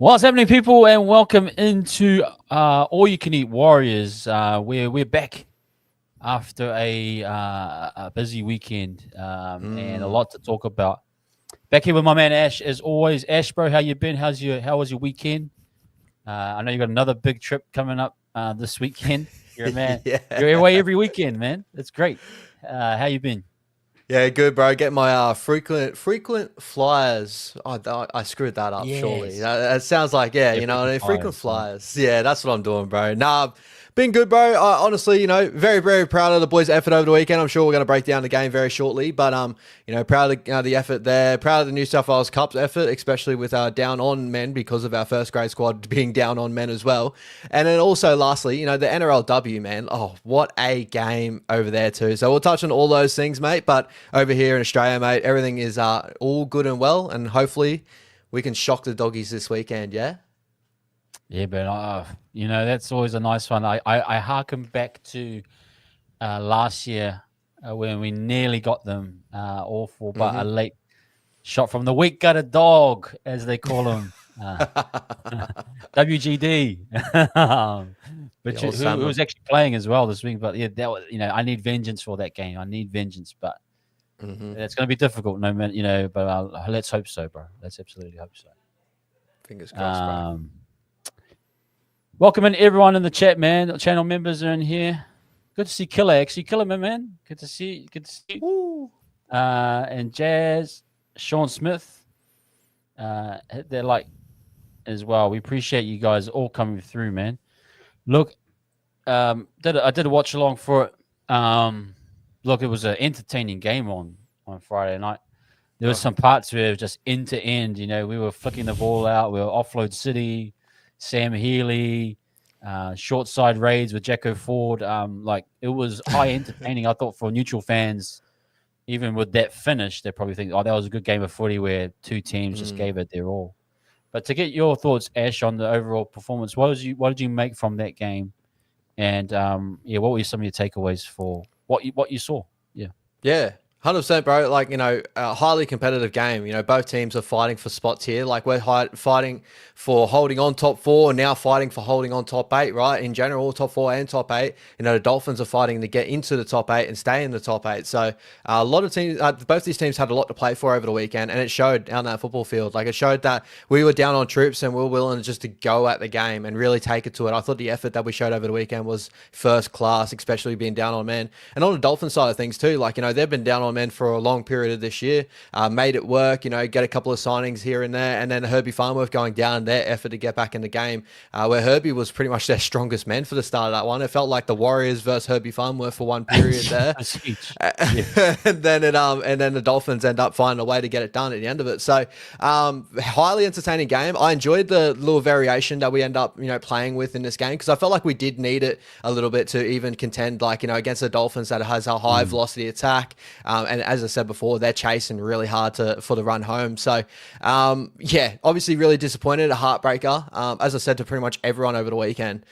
What's happening, people, and welcome into All You Can Eat Warriors. We're back after a busy weekend and a lot to talk about. Back here with my man Ash, as always. Ash, bro, how you been? How was your weekend? I know you got another big trip coming up this weekend. You're a man. Yeah. You're away every weekend, man. That's great. How you been? Yeah, good, bro. Get my frequent flyers. Oh, I screwed that up. Surely Yes. that sounds like yeah, Yeah, frequent frequent flyers. Yeah. flyers. Yeah, that's what I'm doing, bro. Nah, been good, bro. Honestly, very proud of the boys' effort over the weekend. I'm sure we're going to break down the game very shortly, but proud of the effort there. Proud of the New South Wales Cup's effort, especially with our down on men because of our first grade squad being down on men as well. And then also, lastly, the NRLW, man. Oh, what a game over there too. So we'll touch on all those things, mate. But over here in Australia, mate, everything is all good and well, and hopefully we can shock the doggies this weekend. Yeah. Yeah, but that's always a nice one. I harken back to last year when we nearly got them awful, but a late shot from the weak gutted dog, as they call him, WGD. The But old who salmon. was actually playing as well this week? But yeah, that was, I need vengeance for that game. I need vengeance, but it's going to be difficult, no man. But let's hope so, bro. Let's absolutely hope so. Fingers crossed, bro. Um, Welcome in everyone in the chat, man. The channel members are in here. Good to see Killer, actually. Killer, my man. Good to see you. Woo. And Jazz, Sean Smith, hit their like as well. We appreciate you guys all coming through, man. Look, I did a watch along for it. Look, it was an entertaining game on Friday night. There was some parts where it was just end to end. We were flicking the ball out. We were offload city. Sam Healy, short side raids with Jacko Ford. It was high entertaining. I thought for neutral fans, even with that finish, they probably think, "Oh, that was a good game of footy where two teams just gave it their all." But to get your thoughts, Ash, on the overall performance, what did you make from that game? And what were some of your takeaways for what you saw? Yeah. Yeah. 100%, bro. Like, a highly competitive game. Both teams are fighting for spots here. Like, we're fighting for holding on top four, and now fighting for holding on top eight, right? In general, top four and top eight. The Dolphins are fighting to get into the top eight and stay in the top eight. So, a lot of teams, both these teams had a lot to play for over the weekend, and it showed on that football field. Like, it showed that we were down on troops and we were willing just to go at the game and really take it to it. I thought the effort that we showed over the weekend was first class, especially being down on men. And on the Dolphins side of things, too, like, they've been down on men for a long period of this year, made it work, get a couple of signings here and there, and then Herbie Farnworth going down, their effort to get back in the game, where Herbie was pretty much their strongest man for the start of that one. It felt like the Warriors versus Herbie Farnworth for one period there. That's huge. and then the Dolphins end up finding a way to get it done at the end of it. So highly entertaining game. I enjoyed the little variation that we end up playing with in this game, because I felt like we did need it a little bit to even contend against the Dolphins that has a high velocity attack, and as I said before, they're chasing really hard for the run home. So obviously really disappointed, a heartbreaker, as I said to pretty much everyone over the weekend.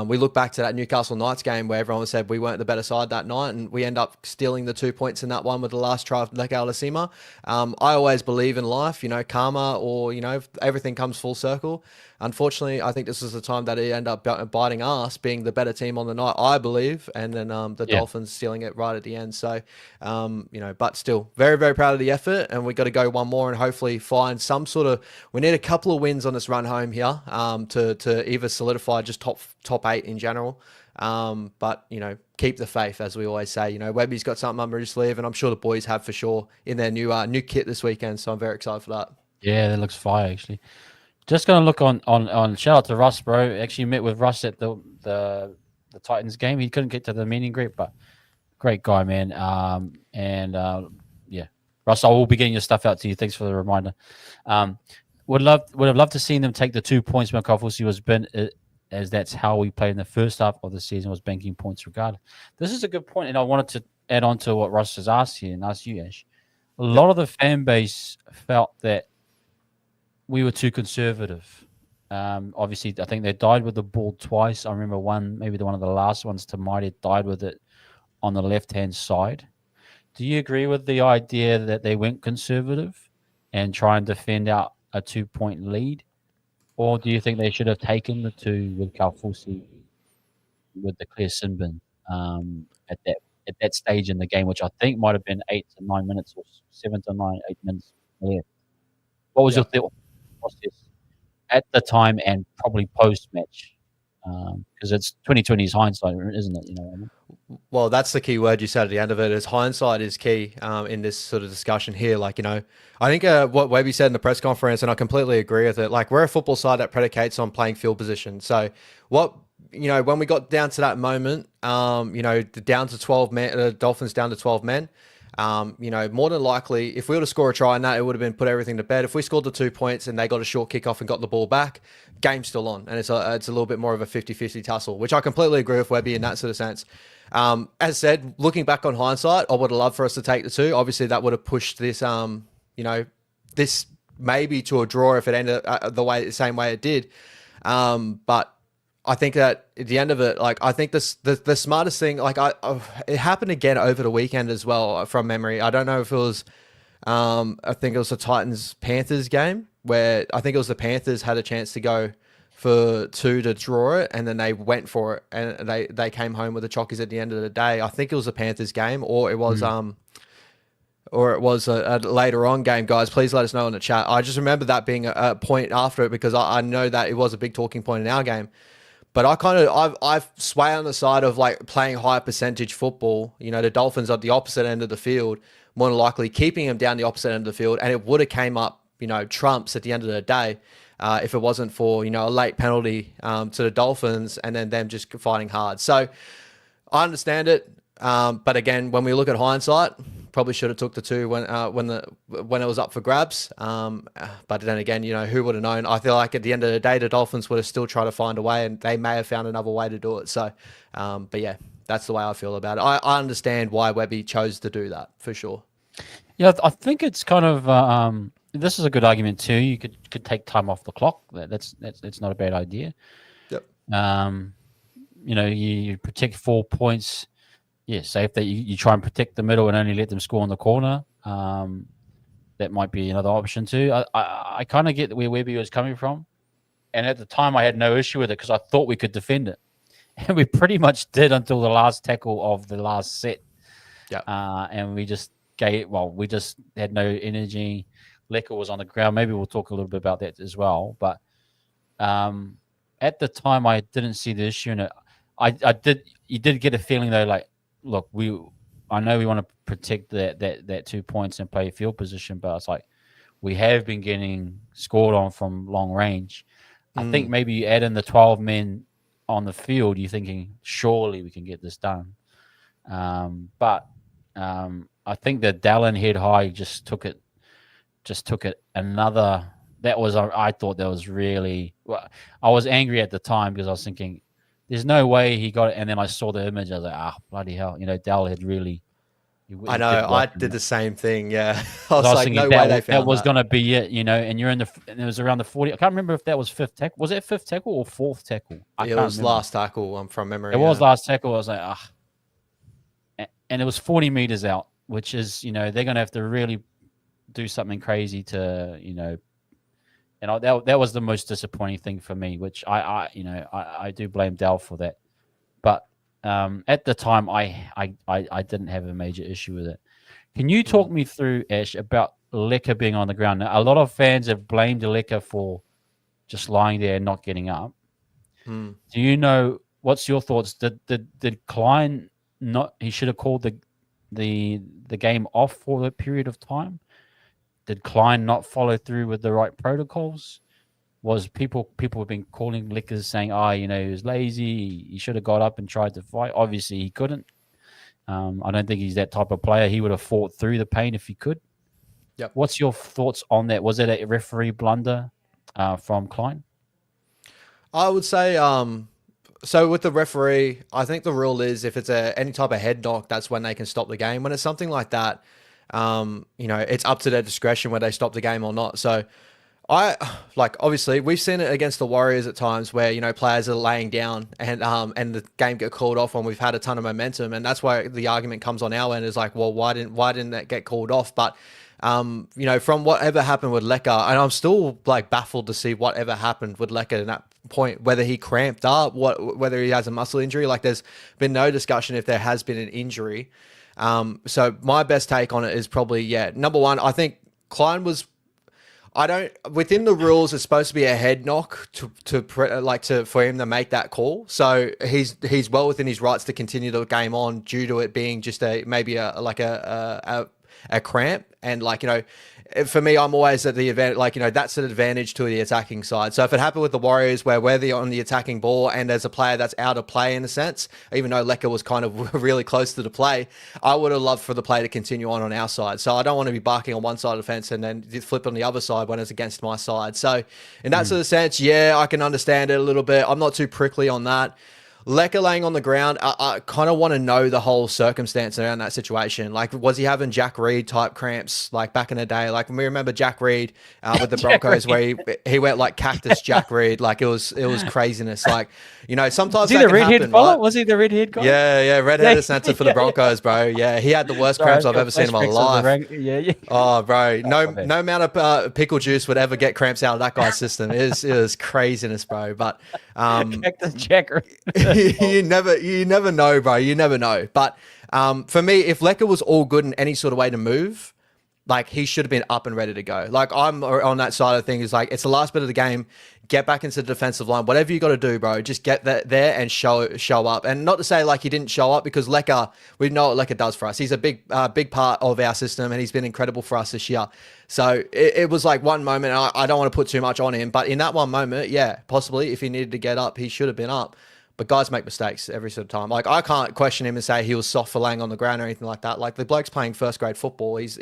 We look back to that Newcastle Knights game where everyone said we weren't the better side that night, and we end up stealing the 2 points in that one with the last try of Lekau Lasima. I always believe in life, karma, or, everything comes full circle. Unfortunately, I think this is the time that it ended up biting us, being the better team on the night, I believe, and then the Dolphins stealing it right at the end. So, but still, very, very proud of the effort, and we got to go one more and hopefully find some sort of. We need a couple of wins on this run home here to either solidify just top eight in general. But keep the faith, as we always say. Webby's got something under his sleeve, and I'm sure the boys have for sure in their new kit this weekend. So I'm very excited for that. Yeah, that looks fire, actually. Just gonna look on. Shout out to Russ, bro. Actually met with Russ at the Titans game. He couldn't get to the meeting greet, but great guy, man. Russ, I will be getting your stuff out to you. Thanks for the reminder. Would have loved to seen them take the 2 points. McCoffrey was been as that's how we played in the first half of the season, was banking points regardless. This is a good point, and I wanted to add on to what Russ has asked here and ask you, Ash. A lot of the fan base felt that we were too conservative. Obviously, I think they died with the ball twice. I remember one, maybe one of the last ones to Mighty died with it on the left-hand side. Do you agree with the idea that they went conservative and try and defend out a 2 point lead? Or do you think they should have taken the two with Kalfusi with the clear sin bin at that stage in the game, which I think might have been 8 to 9 minutes or 7 to 8 minutes left? What was your Yep. thought process at the time and probably post match? Because it's 2020's hindsight, isn't it? You know what I mean? Well, that's the key word you said at the end of it. Is hindsight is key in this sort of discussion here. Like, I think what Webby said in the press conference, and I completely agree with it. Like, we're a football side that predicates on playing field position. So, when we got down to that moment, down to 12 men, the Dolphins down to 12 men. More than likely, if we were to score a try in that, it would have been put everything to bed. If we scored the 2 points and they got a short kickoff and got the ball back, game's still on. And it's a little bit more of a 50-50 tussle, which I completely agree with Webby in that sort of sense. As said, looking back on hindsight, I would have loved for us to take the two. Obviously, that would have pushed this, this maybe to a draw if it ended the same way it did. But I think that at the end of it, like, I think the smartest thing, like, it happened again over the weekend as well from memory. I don't know if it was, I think it was the Titans Panthers game where I think it was the Panthers had a chance to go for two to draw it, and then they went for it, and they came home with the chockies at the end of the day. I think it was a Panthers game, or it was a later on game. Guys, please let us know in the chat. I just remember that being a point after it because I know that it was a big talking point in our game. But I sway on the side of like playing high percentage football. The Dolphins at the opposite end of the field, more than likely keeping them down the opposite end of the field, and it would have came up, trumps at the end of the day. If it wasn't for, a late penalty to the Dolphins and then them just fighting hard. So I understand it. But again, when we look at hindsight, probably should have took the two when it was up for grabs. But then again, who would have known? I feel like at the end of the day, the Dolphins would have still tried to find a way, and they may have found another way to do it. So, but yeah, that's the way I feel about it. I understand why Webby chose to do that for sure. Yeah, I think it's kind of this is a good argument too. You could take time off the clock. That's not a bad idea. Yep. You protect 4 points. Yeah, safe that you try and protect the middle and only let them score in the corner. That might be another option too. I kind of get where Webby was coming from, and at the time I had no issue with it because I thought we could defend it, and we pretty much did until the last tackle of the last set. Yeah. And we just had no energy. Lecker was on the ground. Maybe we'll talk a little bit about that as well. But at the time, I didn't see the issue in it. You did get a feeling though, like, look, I know we want to protect that 2 points and play field position, but it's like we have been getting scored on from long range. I think maybe you add in the 12 men on the field, you're thinking surely we can get this done. But I think that Dallin head high just took it another. I thought that was really. Well, I was angry at the time because I was thinking, there's no way he got it. And then I saw the image. I was like, bloody hell! Dal had really. I know. I did the same thing. Yeah, I was like, thinking, no way they found that was going to be it. And you're and it was around the 40. I can't remember if that was fifth tackle. Was it fifth tackle or fourth tackle? It was last tackle. I'm from memory. It was last tackle. I was like, and it was 40 meters out, which is they're going to have to really do something crazy to and that was the most disappointing thing for me, which I do blame Dal for that, but at the time I didn't have a major issue with it. Can you talk me through, Ash, about Lecker being on the ground? Now, a lot of fans have blamed Lecker for just lying there and not getting up. Do you know, what's your thoughts? Did Klein not? He should have called the game off for a period of time. Did Klein not follow through with the right protocols? Was people have been calling Lickers saying, he was lazy, he should have got up and tried to fight. Obviously, he couldn't. I don't think he's that type of player. He would have fought through the pain if he could. Yep. What's your thoughts on that? Was it a referee blunder from Klein? I would say, so with the referee, I think the rule is if it's any type of head knock, that's when they can stop the game. When it's something like that, it's up to their discretion whether they stop the game or not. So Obviously we've seen it against the Warriors at times where, players are laying down and the game get called off when we've had a ton of momentum, and that's why the argument comes on our end is like, well, why didn't that get called off? But from whatever happened with Lecca, and I'm still like baffled to see whatever happened with Lecca in that point, whether he cramped up, whether he has a muscle injury. Like, there's been no discussion if there has been an injury. So my best take on it is probably, number one, I think Klein was. Within the rules, it's supposed to be a head knock for him to make that call. So he's well within his rights to continue the game on due to it being just maybe a cramp. And for me, I'm always at the advantage, that's an advantage to the attacking side. So if it happened with the Warriors where we're on the attacking ball and there's a player that's out of play in a sense, even though Lecca was kind of really close to the play, I would have loved for the play to continue on our side. So I don't want to be barking on one side of the fence and then flip on the other side when it's against my side. So in that sort of sense, I can understand it a little bit. I'm not too prickly on that. Lecca laying on the ground, I kind of want to know the whole circumstance around that situation. Like, was he having Jack Reed type cramps like back in the day? Like, we remember Jack Reed with the Broncos where he went like cactus Jack Reed. Like, it was craziness. Like, sometimes was he that the can redhead happen, fella? right? Was he the redhead guy? Yeah, redheaded Santa for the Broncos, bro. Yeah, he had the worst cramps I've ever seen in my life. Yeah. Oh, bro, no amount of pickle juice would ever get cramps out of that guy's system. It was craziness, bro. But cactus Jack Reed. you never know, bro. You never know. But for me, if Lecca was all good in any sort of way to move, like, he should have been up and ready to go. Like, I'm on that side of things. Like, it's the last bit of the game. Get back into the defensive line. Whatever you got to do, bro. Just get that there and show up. And not to say like he didn't show up, because Lecca, we know what Lecca does for us. He's a big part of our system, and he's been incredible for us this year. So it was like one moment. I don't want to put too much on him, but in that one moment, possibly if he needed to get up, he should have been up. But guys make mistakes every sort of time. Like, I can't question him and say he was soft for laying on the ground or anything like that. Like, the bloke's playing first grade football. He's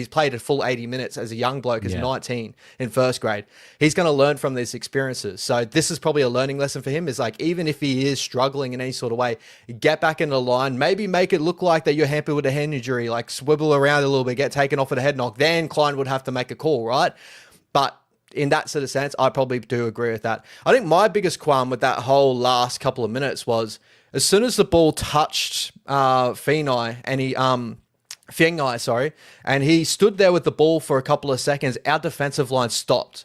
played a full 80 minutes as a young bloke, as 19 in first grade. He's going to learn from these experiences. So this is probably a learning lesson for him, is like, even if he is struggling in any sort of way, get back in the line, maybe make it look like that you're hampered with a hand injury, like swivel around a little bit, get taken off with a head knock. Then Klein would have to make a call, right? But in that sort of sense, I probably do agree with that. I think my biggest qualm with that whole last couple of minutes was, as soon as the ball touched Fiengai, and he stood there with the ball for a couple of seconds, our defensive line stopped.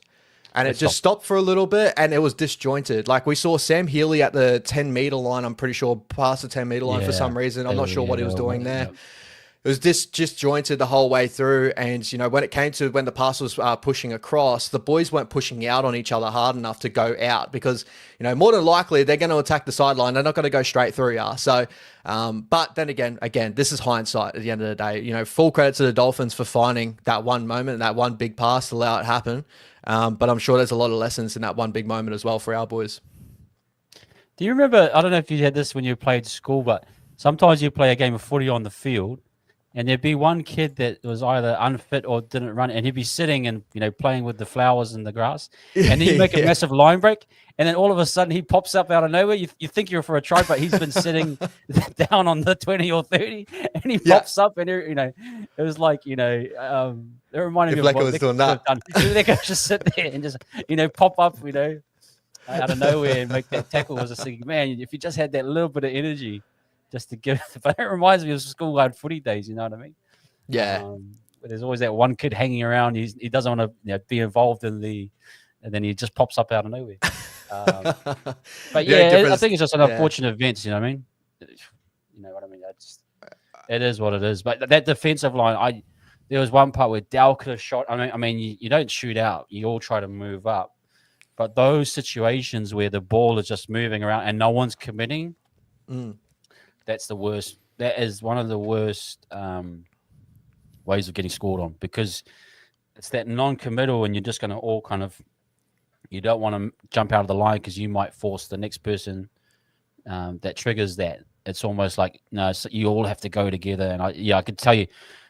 And it just stopped for a little bit, and it was disjointed. Like, we saw Sam Healy at the 10-meter line, I'm pretty sure, past the 10-meter line for some reason. I'm not sure what he was doing there. Yep. It was disjointed the whole way through. And, when it came to when the pass was pushing across, the boys weren't pushing out on each other hard enough to go out, because, more than likely they're going to attack the sideline. They're not going to go straight through you. So, but then again, this is hindsight at the end of the day. Full credit to the Dolphins for finding that one moment, that one big pass to allow it happen. But I'm sure there's a lot of lessons in that one big moment as well for our boys. Do you remember, I don't know if you had this when you played school, but sometimes you play a game of footy on the field, and there'd be one kid that was either unfit or didn't run, and he'd be sitting and playing with the flowers in the grass, and then you make a massive line break, and then all of a sudden he pops up out of nowhere. You think you're for a try, but he's been sitting down on the 20 or 30, and he pops up, and it was like it reminded me of what was doing that. They could just sit there and just pop up out of nowhere and make that tackle. I was just thinking, man, if you just had that little bit of energy just to give, but it reminds me of schoolyard footy days. You know what I mean? Yeah. But there's always that one kid hanging around. He doesn't want to be involved in and then he just pops up out of nowhere. But I think it's just an unfortunate event. You know what I mean? You know what I mean? It is what it is. But that defensive line, there was one part where Dal could have shot. I mean, you don't shoot out. You all try to move up. But those situations where the ball is just moving around and no one's committing, that's the worst. That is one of the worst ways of getting scored on, because it's that non-committal, and you're just going to all kind of, you don't want to jump out of the line because you might force the next person. That triggers that. It's almost like, no, so you all have to go together. And I could tell you,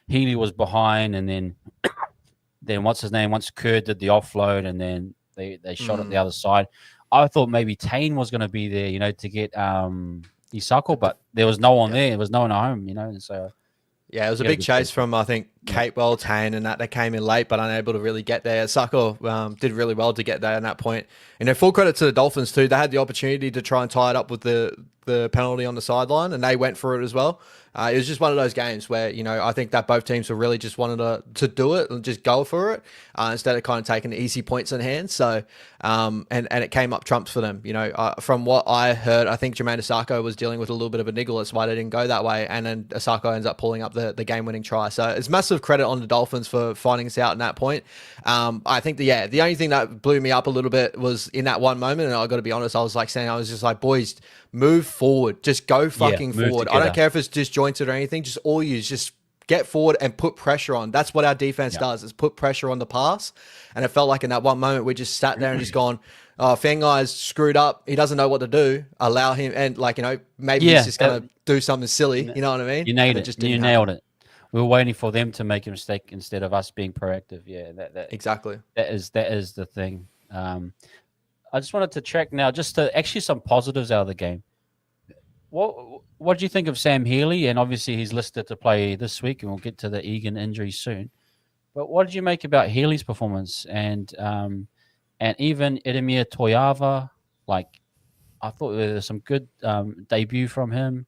Healy was behind, and then what's his name? Once Kerr did the offload, and then they shot at the other side. I thought maybe Tane was going to be there, to get Isako, but there was no one there. There was no one at home, And so it was a big chase from, I think, Yeah. Capewell, Tane, and that they came in late but unable to really get there. Sacco did really well to get there in that point. And full credit to the Dolphins too. They had the opportunity to try and tie it up with the penalty on the sideline, and they went for it as well. It was just one of those games where, I think that both teams were really just wanted to do it and just go for it instead of kind of taking the easy points in hand. So, and it came up trumps for them. From what I heard, I think Jermaine Asako was dealing with a little bit of a niggle. That's why they didn't go that way. And then Asako ends up pulling up the game-winning try. So it's massive credit on the Dolphins for finding us out in that point. I think the only thing that blew me up a little bit was in that one moment, and I got to be honest, I was just like, boys, move forward, just go fucking forward. Together. I don't care if it's disjointed or anything, just all you just get forward and put pressure on. That's what our defense does, is put pressure on the pass. And it felt like in that one moment we just sat there and just gone, oh, Fangai's screwed up, he doesn't know what to do, allow him, and maybe he's just gonna do something silly, you know what I mean? You nailed it. You nailed it. We were waiting for them to make a mistake instead of us being proactive. Yeah, that exactly. That is the thing. I just wanted to check now, just to actually some positives out of the game. What do you think of Sam Healy? And obviously he's listed to play this week, and we'll get to the Egan injury soon. But what did you make about Healy's performance and even Edemir Toyava? Like, I thought there was some good debut from him.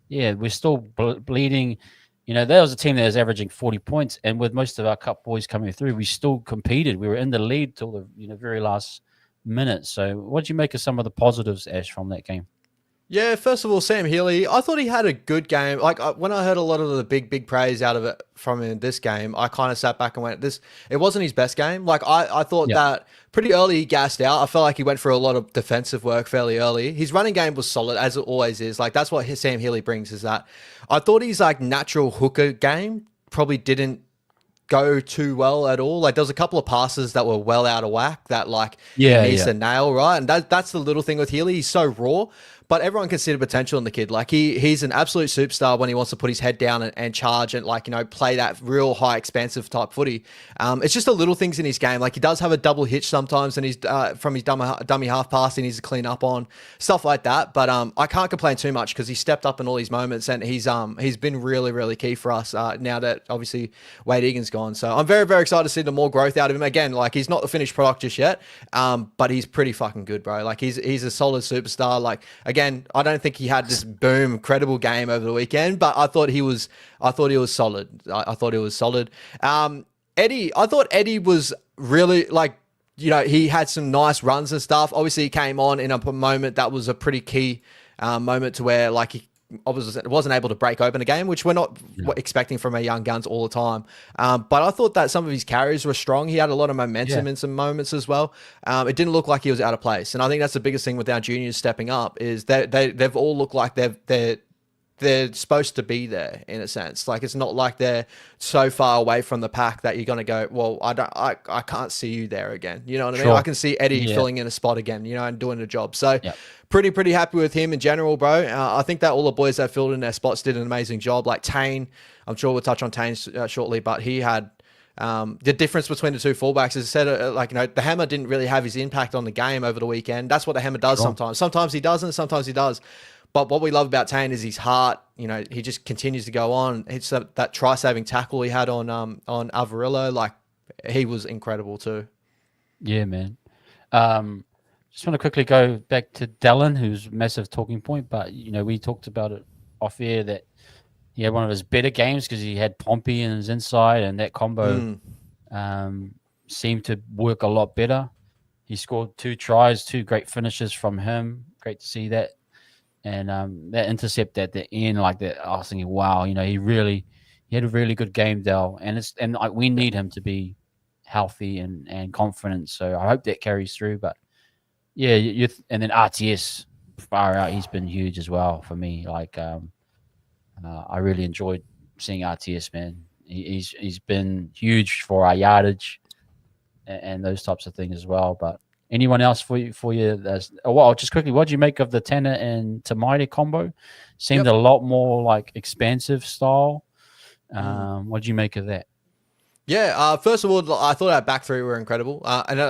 Yeah, we're still bleeding. There was a team that was averaging 40 points, and with most of our cup boys coming through, we still competed. We were in the lead till the very last minute. So what did you make of some of the positives, Ash, from that game? Yeah, first of all, Sam Healy, I thought he had a good game. Like, when I heard a lot of the big praise out of it from him in this game, I kind of sat back and went, it wasn't his best game. Like, I thought that pretty early he gassed out. I felt like he went for a lot of defensive work fairly early. His running game was solid, as it always is. Like, that's what Sam Healy brings, is that I thought his, natural hooker game probably didn't go too well at all. Like, there was a couple of passes that were well out of whack that he needs to nail, right? And that's the little thing with Healy. He's so raw. But everyone can see the potential in the kid. Like, he's an absolute superstar when he wants to put his head down and charge and play that real high expansive type footy. It's just the little things in his game. Like, he does have a double hitch sometimes, and he's from his dummy half pass he needs to clean up on, stuff like that. But I can't complain too much because he stepped up in all these moments, and he's been really, really key for us now that obviously Wade Egan's gone. So I'm very, very excited to see the more growth out of him. Again, he's not the finished product just yet, but he's pretty fucking good, bro. Like, he's a solid superstar. Like, again, I don't think he had this boom credible game over the weekend, but I thought he was solid. I thought he was solid. Eddie, I thought Eddie was really he had some nice runs and stuff. Obviously, he came on in a moment that was a pretty key moment to where he obviously wasn't able to break open a game, which we're not expecting from our young guns all the time. But I thought that some of his carries were strong. He had a lot of momentum in some moments as well. It didn't look like he was out of place. And I think that's the biggest thing with our juniors stepping up is they've all looked like they're supposed to be there in a sense. Like, it's not like they're so far away from the pack that you're going to go, well, I can't see you there again. You know what I mean? I can see Eddie filling in a spot again, and doing the job. So pretty happy with him in general, bro. I think that all the boys that filled in their spots did an amazing job. Like Tane, I'm sure we'll touch on Tane shortly, but he had the difference between the two fullbacks. As I said, the Hammer didn't really have his impact on the game over the weekend. That's what the Hammer does sometimes. Sometimes he doesn't, sometimes he does. But what we love about Tane is his heart. He just continues to go on. It's that try-saving tackle he had on Avarillo. Like, he was incredible too. Yeah, man. Just want to quickly go back to Dallin, who's a massive talking point. But, we talked about it off air that he had one of his better games because he had Pompey in his inside, and that combo seemed to work a lot better. He scored 2 tries, 2 great finishes from him. Great to see that. And that intercept at the end, like that, I was thinking, wow, he had a really good game, Dell, and we need him to be healthy and confident. So I hope that carries through. But yeah, and then RTS, far out, he's been huge as well for me. Like, I really enjoyed seeing RTS, man. He's been huge for our yardage and those types of things as well. But anyone else for you? Well, just quickly, what do you make of the Tanner and Tamaiti combo? Seemed a lot more expansive style. What do you make of that? Yeah, first of all, I thought our back three were incredible. And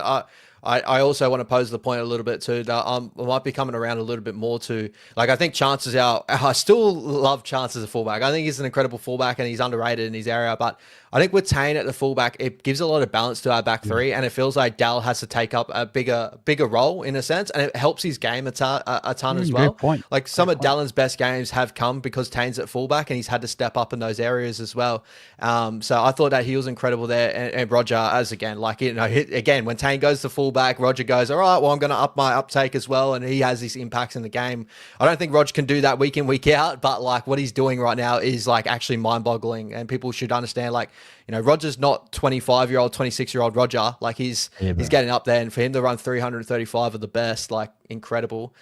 I also want to pose the point a little bit too that I might be coming around a little bit more to, I think Chance is I still love Chance as a fullback. I think he's an incredible fullback and he's underrated in his area, but I think with Tane at the fullback, it gives a lot of balance to our back three, and it feels like Dal has to take up a bigger role in a sense, and it helps his game a ton as Great well. point. Like some Great of point. Dallin's best games have come because Tane's at fullback, and he's had to step up in those areas as well. So I thought that he was incredible there, and Roger, as again, like again when Tane goes to fullback, Roger goes, all right, well I'm going to up my uptake as well, and he has these impacts in the game. I don't think Roger can do that week in week out, but like what he's doing right now is like actually mind-boggling, and people should understand like Roger's not 25-year-old, 26-year-old Roger. Like he's getting up there, and for him to run 335 of the best, like incredible.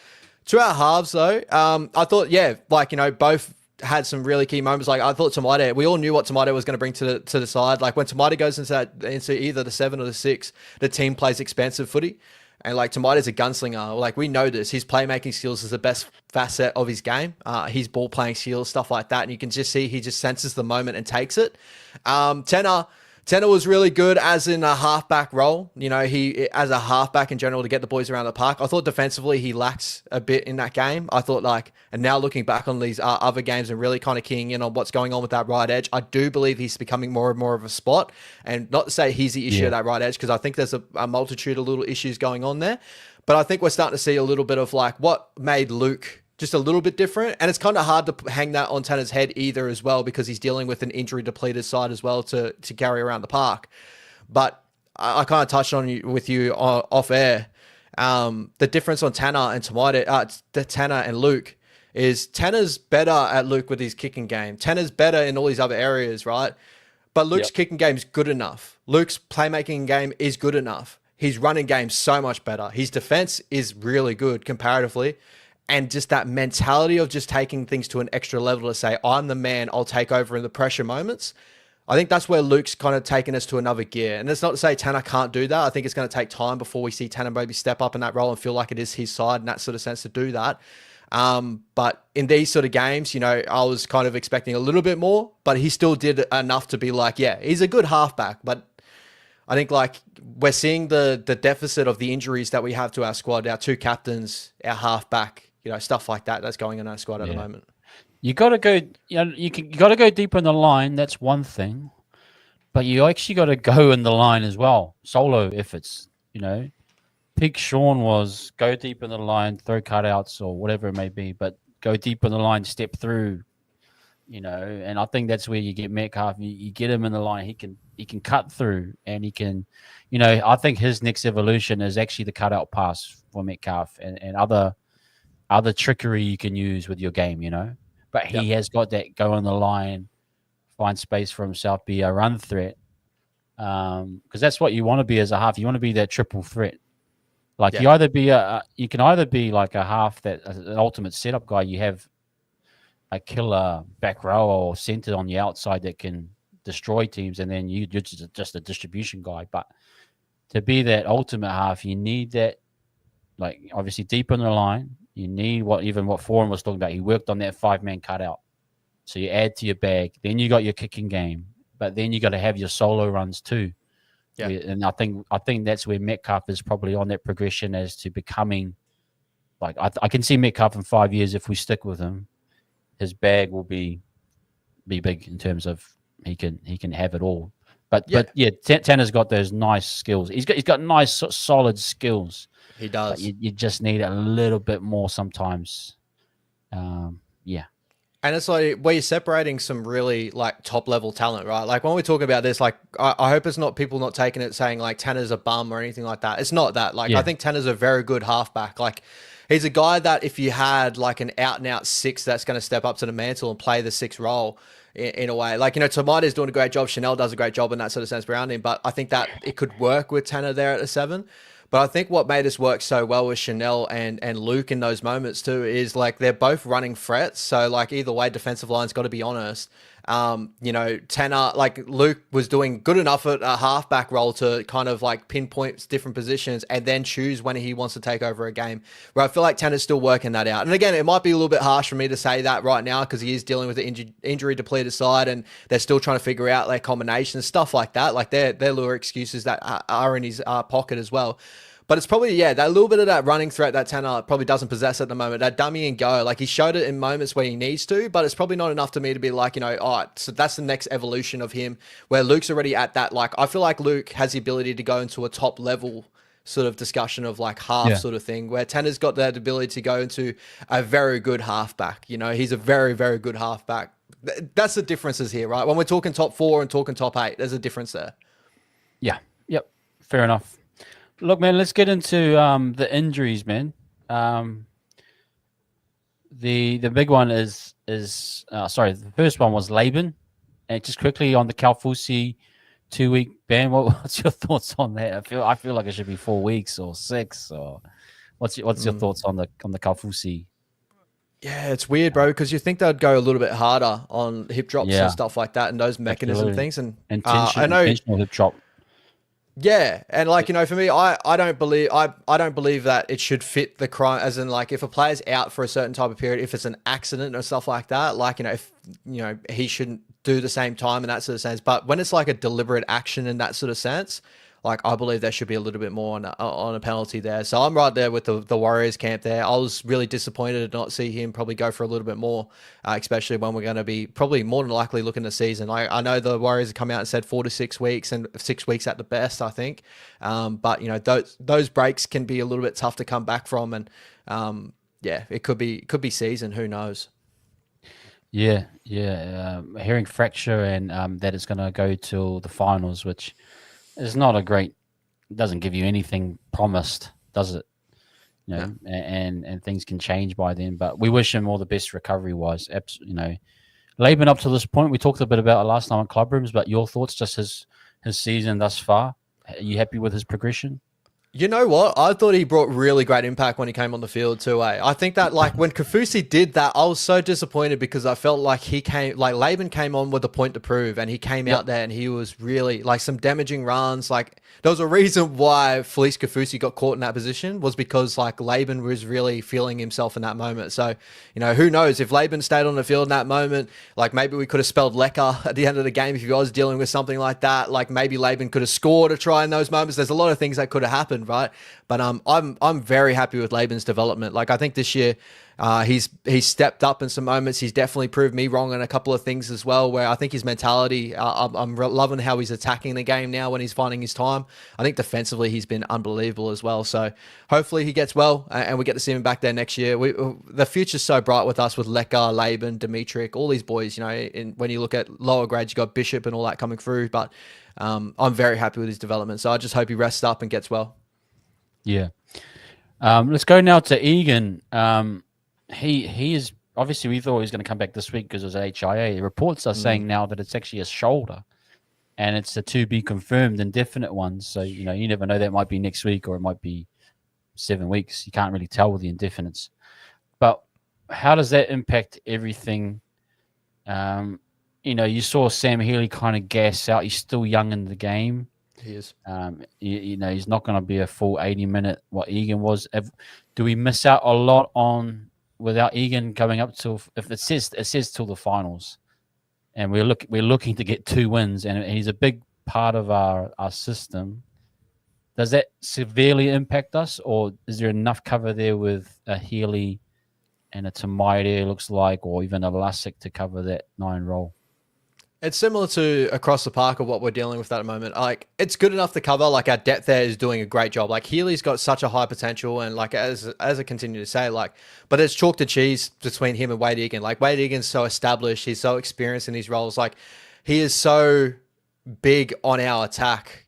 To our halves though, I thought both had some really key moments. Like I thought Tamade, we all knew what Tamade was going to bring to the side. Like when Tamade goes into either the 7 or the 6, the team plays expansive footy. And like Tamade's a gunslinger. Like we know this. His playmaking skills is the best facet of his game. His ball playing skills, stuff like that. And you can just see he just senses the moment and takes it. Tenor was really good as in a halfback role. He as a halfback in general to get the boys around the park. I thought defensively he lacks a bit in that game. I thought and now looking back on these other games and really kind of keying in on what's going on with that right edge, I do believe he's becoming more and more of a spot. And not to say he's the issue at that right edge, because I think there's a multitude of little issues going on there. But I think we're starting to see a little bit of like what made Luke just a little bit different. And it's kind of hard to hang that on Tanner's head either as well, because he's dealing with an injury depleted side as well to carry around the park. But I kind of touched on with you off air. The difference on Tanner and Tanner and Luke is Tanner's better at Luke with his kicking game. Tanner's better in all these other areas, right? But Luke's kicking game is good enough. Luke's playmaking game is good enough. His running game's so much better. His defense is really good comparatively. And just that mentality of just taking things to an extra level to say, I'm the man, I'll take over in the pressure moments. I think that's where Luke's kind of taken us to another gear. And it's not to say Tanner can't do that. I think it's going to take time before we see Tanner maybe step up in that role and feel like it is his side in that sort of sense to do that. But in these sort of games, I was kind of expecting a little bit more, but he still did enough to be like, yeah, he's a good halfback. But I think like we're seeing the deficit of the injuries that we have to our squad, our 2 captains, our halfback, stuff like that that's going on our squad at the moment. You got to go, you got to go deeper in the line. That's one thing, but you actually got to go in the line as well. Solo efforts, Peak Sean was go deep in the line, throw cutouts or whatever it may be, but go deep in the line, step through, and I think that's where you get Metcalf. You get him in the line, he can cut through, and he can, I think his next evolution is actually the cutout pass for Metcalf and other trickery you can use with your game, But he has got that go on the line, find space for himself, be a run threat. Because that's what you want to be as a half. You want to be that triple threat. Like you can either be like a half that an ultimate setup guy. You have a killer back row or center on the outside that can destroy teams, and then you're just a distribution guy. But to be that ultimate half, you need that, like obviously deep in the line. You need what Foran was talking about. He worked on that 5-man cutout. So you add to your bag. Then you got your kicking game, but then you got to have your solo runs too. Yeah. And I think that's where Metcalf is probably on that progression as to becoming like I can see Metcalf in 5 years if we stick with him. His bag will be big in terms of he can have it all. But Tanner's got those nice skills. He's got nice solid skills. He does. But you just need a little bit more sometimes. And it's like where you're separating some really like top level talent, right? Like when we talk about this, like I hope it's not people not taking it saying like Tanner's a bum or anything like that. It's not that. Like I think Tanner's a very good halfback. Like he's a guy that if you had like an out and out 6 that's going to step up to the mantle and play the 6 role in a way, like Tomate's doing a great job. Chanel does a great job in that sort of sense around him. But I think that it could work with Tanner there at the 7. But I think what made us work so well with Chanel and Luke in those moments too is like they're both running threats. So like either way, defensive line's got to be honest. Tanner, like Luke was doing good enough at a halfback role to kind of like pinpoint different positions and then choose when he wants to take over a game. Where I feel like Tanner's still working that out. And again, it might be a little bit harsh for me to say that right now because he is dealing with the injury depleted side and they're still trying to figure out their combinations, stuff like that. Like they're little excuses that are in his pocket as well. But it's probably, yeah, that little bit of that running threat that Tanner probably doesn't possess at the moment. That dummy and go, like he showed it in moments where he needs to, but it's probably not enough to me to be like, oh, so that's the next evolution of him. Where Luke's already at that, like I feel like Luke has the ability to go into a top level sort of discussion of like half sort of thing, where Tanner's got that ability to go into a very good halfback. He's a very, very good halfback. That's the differences here, right? When we're talking top 4 and talking top 8, there's a difference there. Yeah. Yep. Fair enough. Look, man, let's get into the injuries, man. The big one is the first one was Laban. And just quickly on the Kaufusi 2-week ban, what's your thoughts on that? I feel like it should be 4 weeks or 6. Or what's your thoughts on the Kaufusi? Yeah, it's weird, bro, because you think they'd go a little bit harder on hip drops and stuff like that, and those mechanism things. And I know intentional hip drop. Yeah, and like for me, I don't believe that it should fit the crime, as in like if a player's out for a certain type of period, if it's an accident or stuff like that, like if he shouldn't do the same time in that sort of sense. But when it's like a deliberate action in that sort of sense, like I believe there should be a little bit more on a penalty there. So I'm right there with the Warriors camp there. I was really disappointed to not see him probably go for a little bit more, especially when we're going to be probably more than likely looking at the season. I know the Warriors have come out and said 4 to 6 weeks, and 6 weeks at the best, I think. But those breaks can be a little bit tough to come back from, and yeah, it could be season. Who knows? Yeah. Hearing fracture and that it's going to go till the finals, which is not a great. Doesn't give you anything promised, does it? And things can change by then. But we wish him all the best recovery wise. Laban up to this point, we talked a bit about it last time on Club Rooms. But your thoughts, just his season thus far? Are you happy with his progression? You know what? I thought he brought really great impact when he came on the field too. I think that like when Kaufusi did that, I was so disappointed because I felt like Laban came on with a point to prove, and he came out there and he was really like some damaging runs. Like there was a reason why Felice Kaufusi got caught in that position, was because like Laban was really feeling himself in that moment. So, who knows if Laban stayed on the field in that moment, like maybe we could have spelled Lecker at the end of the game if he was dealing with something like that. Like maybe Laban could have scored a try in those moments. There's a lot of things that could have happened. Right. But I'm very happy with Laban's development. Like I think this year he's stepped up in some moments. He's definitely proved me wrong on a couple of things as well, where I think his mentality, I'm loving how he's attacking the game now when he's finding his time. I think defensively he's been unbelievable as well. So hopefully he gets well and we get to see him back there next year. The future's so bright with us, with Lecker, Laban, Dimitrik, all these boys, when you look at lower grades, you got Bishop and all that coming through. But I'm very happy with his development. So I just hope he rests up and gets well. Yeah. Let's go now to Egan. He is obviously, we thought he was going to come back this week because it was HIA. The reports are saying now that it's actually a shoulder, and it's a to be confirmed indefinite one. So you never know, that might be next week or it might be 7 weeks. You can't really tell with the indefinites. But how does that impact everything? You saw Sam Healy kind of gas out. He's still young in the game. He is. He's not going to be a full 80-minute what Egan was. Do we miss out a lot on without Egan going up till, if it says till the finals, and we're looking to get 2 wins, and he's a big part of our system. Does that severely impact us, or is there enough cover there with a Healy and a Tamaire, looks like, or even a Lussick to cover that 9 role? It's similar to across the park of what we're dealing with at the moment. Like, it's good enough to cover. Like, our depth there is doing a great job. Like, Healy's got such a high potential, and like as I continue to say, like, but it's chalk to cheese between him and Wade Egan. Like, Wade Egan's so established, he's so experienced in these roles. Like, he is so big on our attack.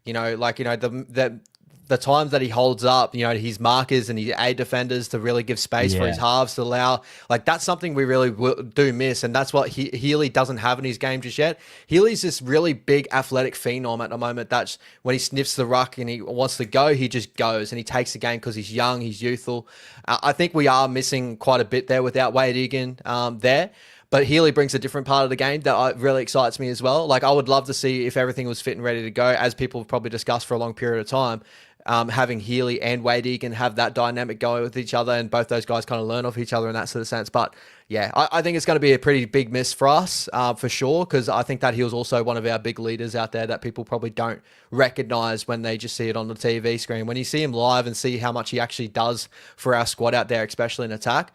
The times that he holds up, his markers and his aid defenders to really give space for his halves to allow, like, that's something we really do miss. And that's what Healy doesn't have in his game just yet. Healy's this really big athletic phenom at the moment. That's when he sniffs the ruck and he wants to go, he just goes and he takes the game because he's young, he's youthful. I think we are missing quite a bit there without Wade Egan there. But Healy brings a different part of the game that really excites me as well. Like, I would love to see if everything was fit and ready to go, as people have probably discussed for a long period of time. having Healy and Wade Egan have that dynamic going with each other, and both those guys kind of learn off each other in that sort of sense. But yeah, I think it's going to be a pretty big miss for us, for sure, because I think that he was also one of our big leaders out there that people probably don't recognize when they just see it on the TV screen. When you see him live and see how much he actually does for our squad out there, especially in attack,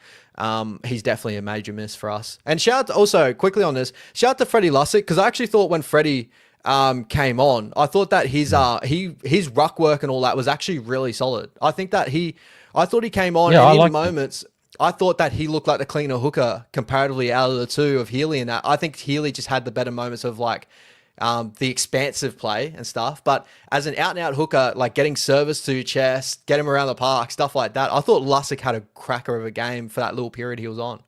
he's definitely a major miss for us. And shout out also, quickly on this, shout out to Freddie Lussick, because I actually thought when Freddie came on, I thought that his ruck work and all that was actually really solid. I think that I thought he came on, and in moments, I thought that he looked like the cleaner hooker comparatively out of the two of Healy and that. I think Healy just had the better moments of like the expansive play and stuff. But as an out-and-out hooker, like getting service to your chest, get him around the park, stuff like that, I thought Lussick had a cracker of a game for that little period he was on.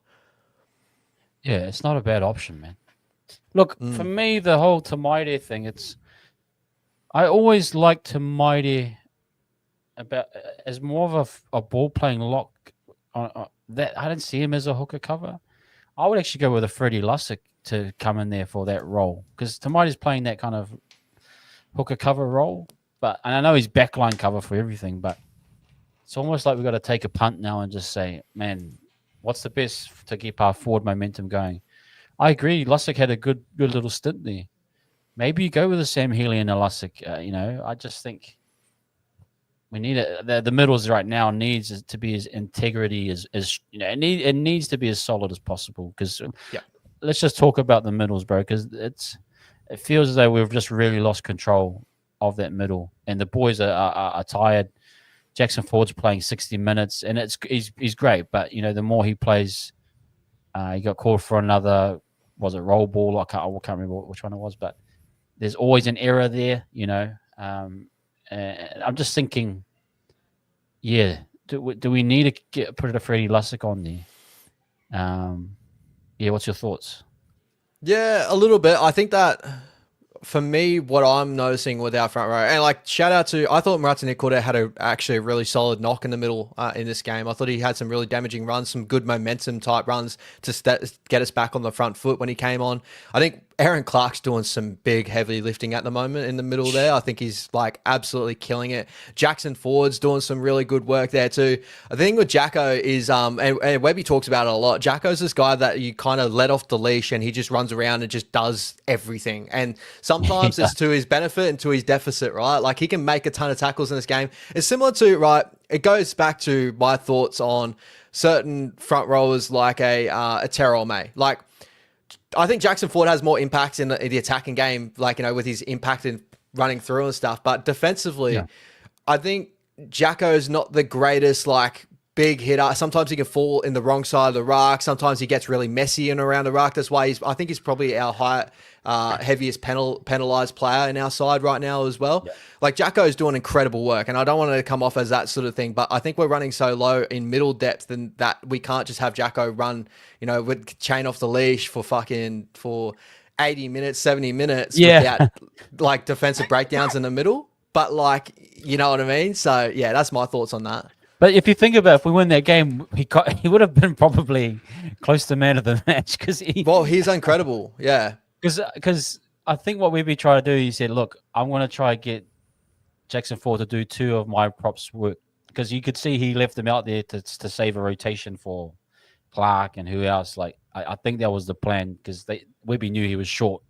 Yeah, it's not a bad option, man. Look, for me, the whole Tamaide thing, I always like Tamaide as more of a ball-playing lock. That I didn't see him as a hooker cover. I would actually go with a Freddie Lussick to come in there for that role, because Tamaide's playing that kind of hooker cover role. And I know he's backline cover for everything, but it's almost like we've got to take a punt now and just say, man, what's the best to keep our forward momentum going? I agree. Lussick had a good little stint there. Maybe you go with a Sam Healy and a Lussick. I just think we need the middles right now needs to be as integrity as it needs to be as solid as possible. Because let's just talk about the middles, bro. Because it feels as though we've just really lost control of that middle, and the boys are tired. Jackson Ford's playing 60 minutes, and he's great. But the more he plays, he got called for another. Was it roll ball? I can't remember which one it was, but there's always an error there. I'm just thinking, do we need to put a Freddie Lussick on there? What's your thoughts? Yeah, a little bit. I think that for me, what I'm noticing with our front row, and like shout out to, I thought Martin Nicoda had actually a really solid knock in the middle in this game. I thought he had some really damaging runs, some good momentum type runs to get us back on the front foot when he came on. I think Aaron Clark's doing some big heavy lifting at the moment in the middle there. I think he's like absolutely killing it. Jackson Ford's doing some really good work there too. The thing with Jacko is, and Webby talks about it a lot, Jacko's this guy that you kind of let off the leash and he just runs around and just does everything. And sometimes it's to his benefit and to his deficit, right? Like he can make a ton of tackles in this game. It's similar to, right, it goes back to my thoughts on certain front rowers like a Terrell May. Like, I think Jackson Ford has more impact in the attacking game, like, with his impact in running through and stuff. But defensively, I think Jacko's not the greatest, like, big hitter. Sometimes he can fall in the wrong side of the ruck. Sometimes he gets really messy in around the ruck. That's why I think he's probably our heaviest penalized player in our side right now as well. Yeah. Like Jacko's doing incredible work, and I don't want to come off as that sort of thing, but I think we're running so low in middle depth and that we can't just have Jacko run, with chain off the leash for 80 minutes, 70 minutes without like defensive breakdowns in the middle. But like, you know what I mean? So yeah, that's my thoughts on that. But if you think about it, if we win that game, he would have been probably close to man of the match because he's incredible. Yeah. Because I think what we'd be trying to do, he said, look, I'm going to try to get Jackson Ford to do 2 of my props work, because you could see he left them out there to save a rotation for Clark and who else. Like I think that was the plan, because Webby knew he was short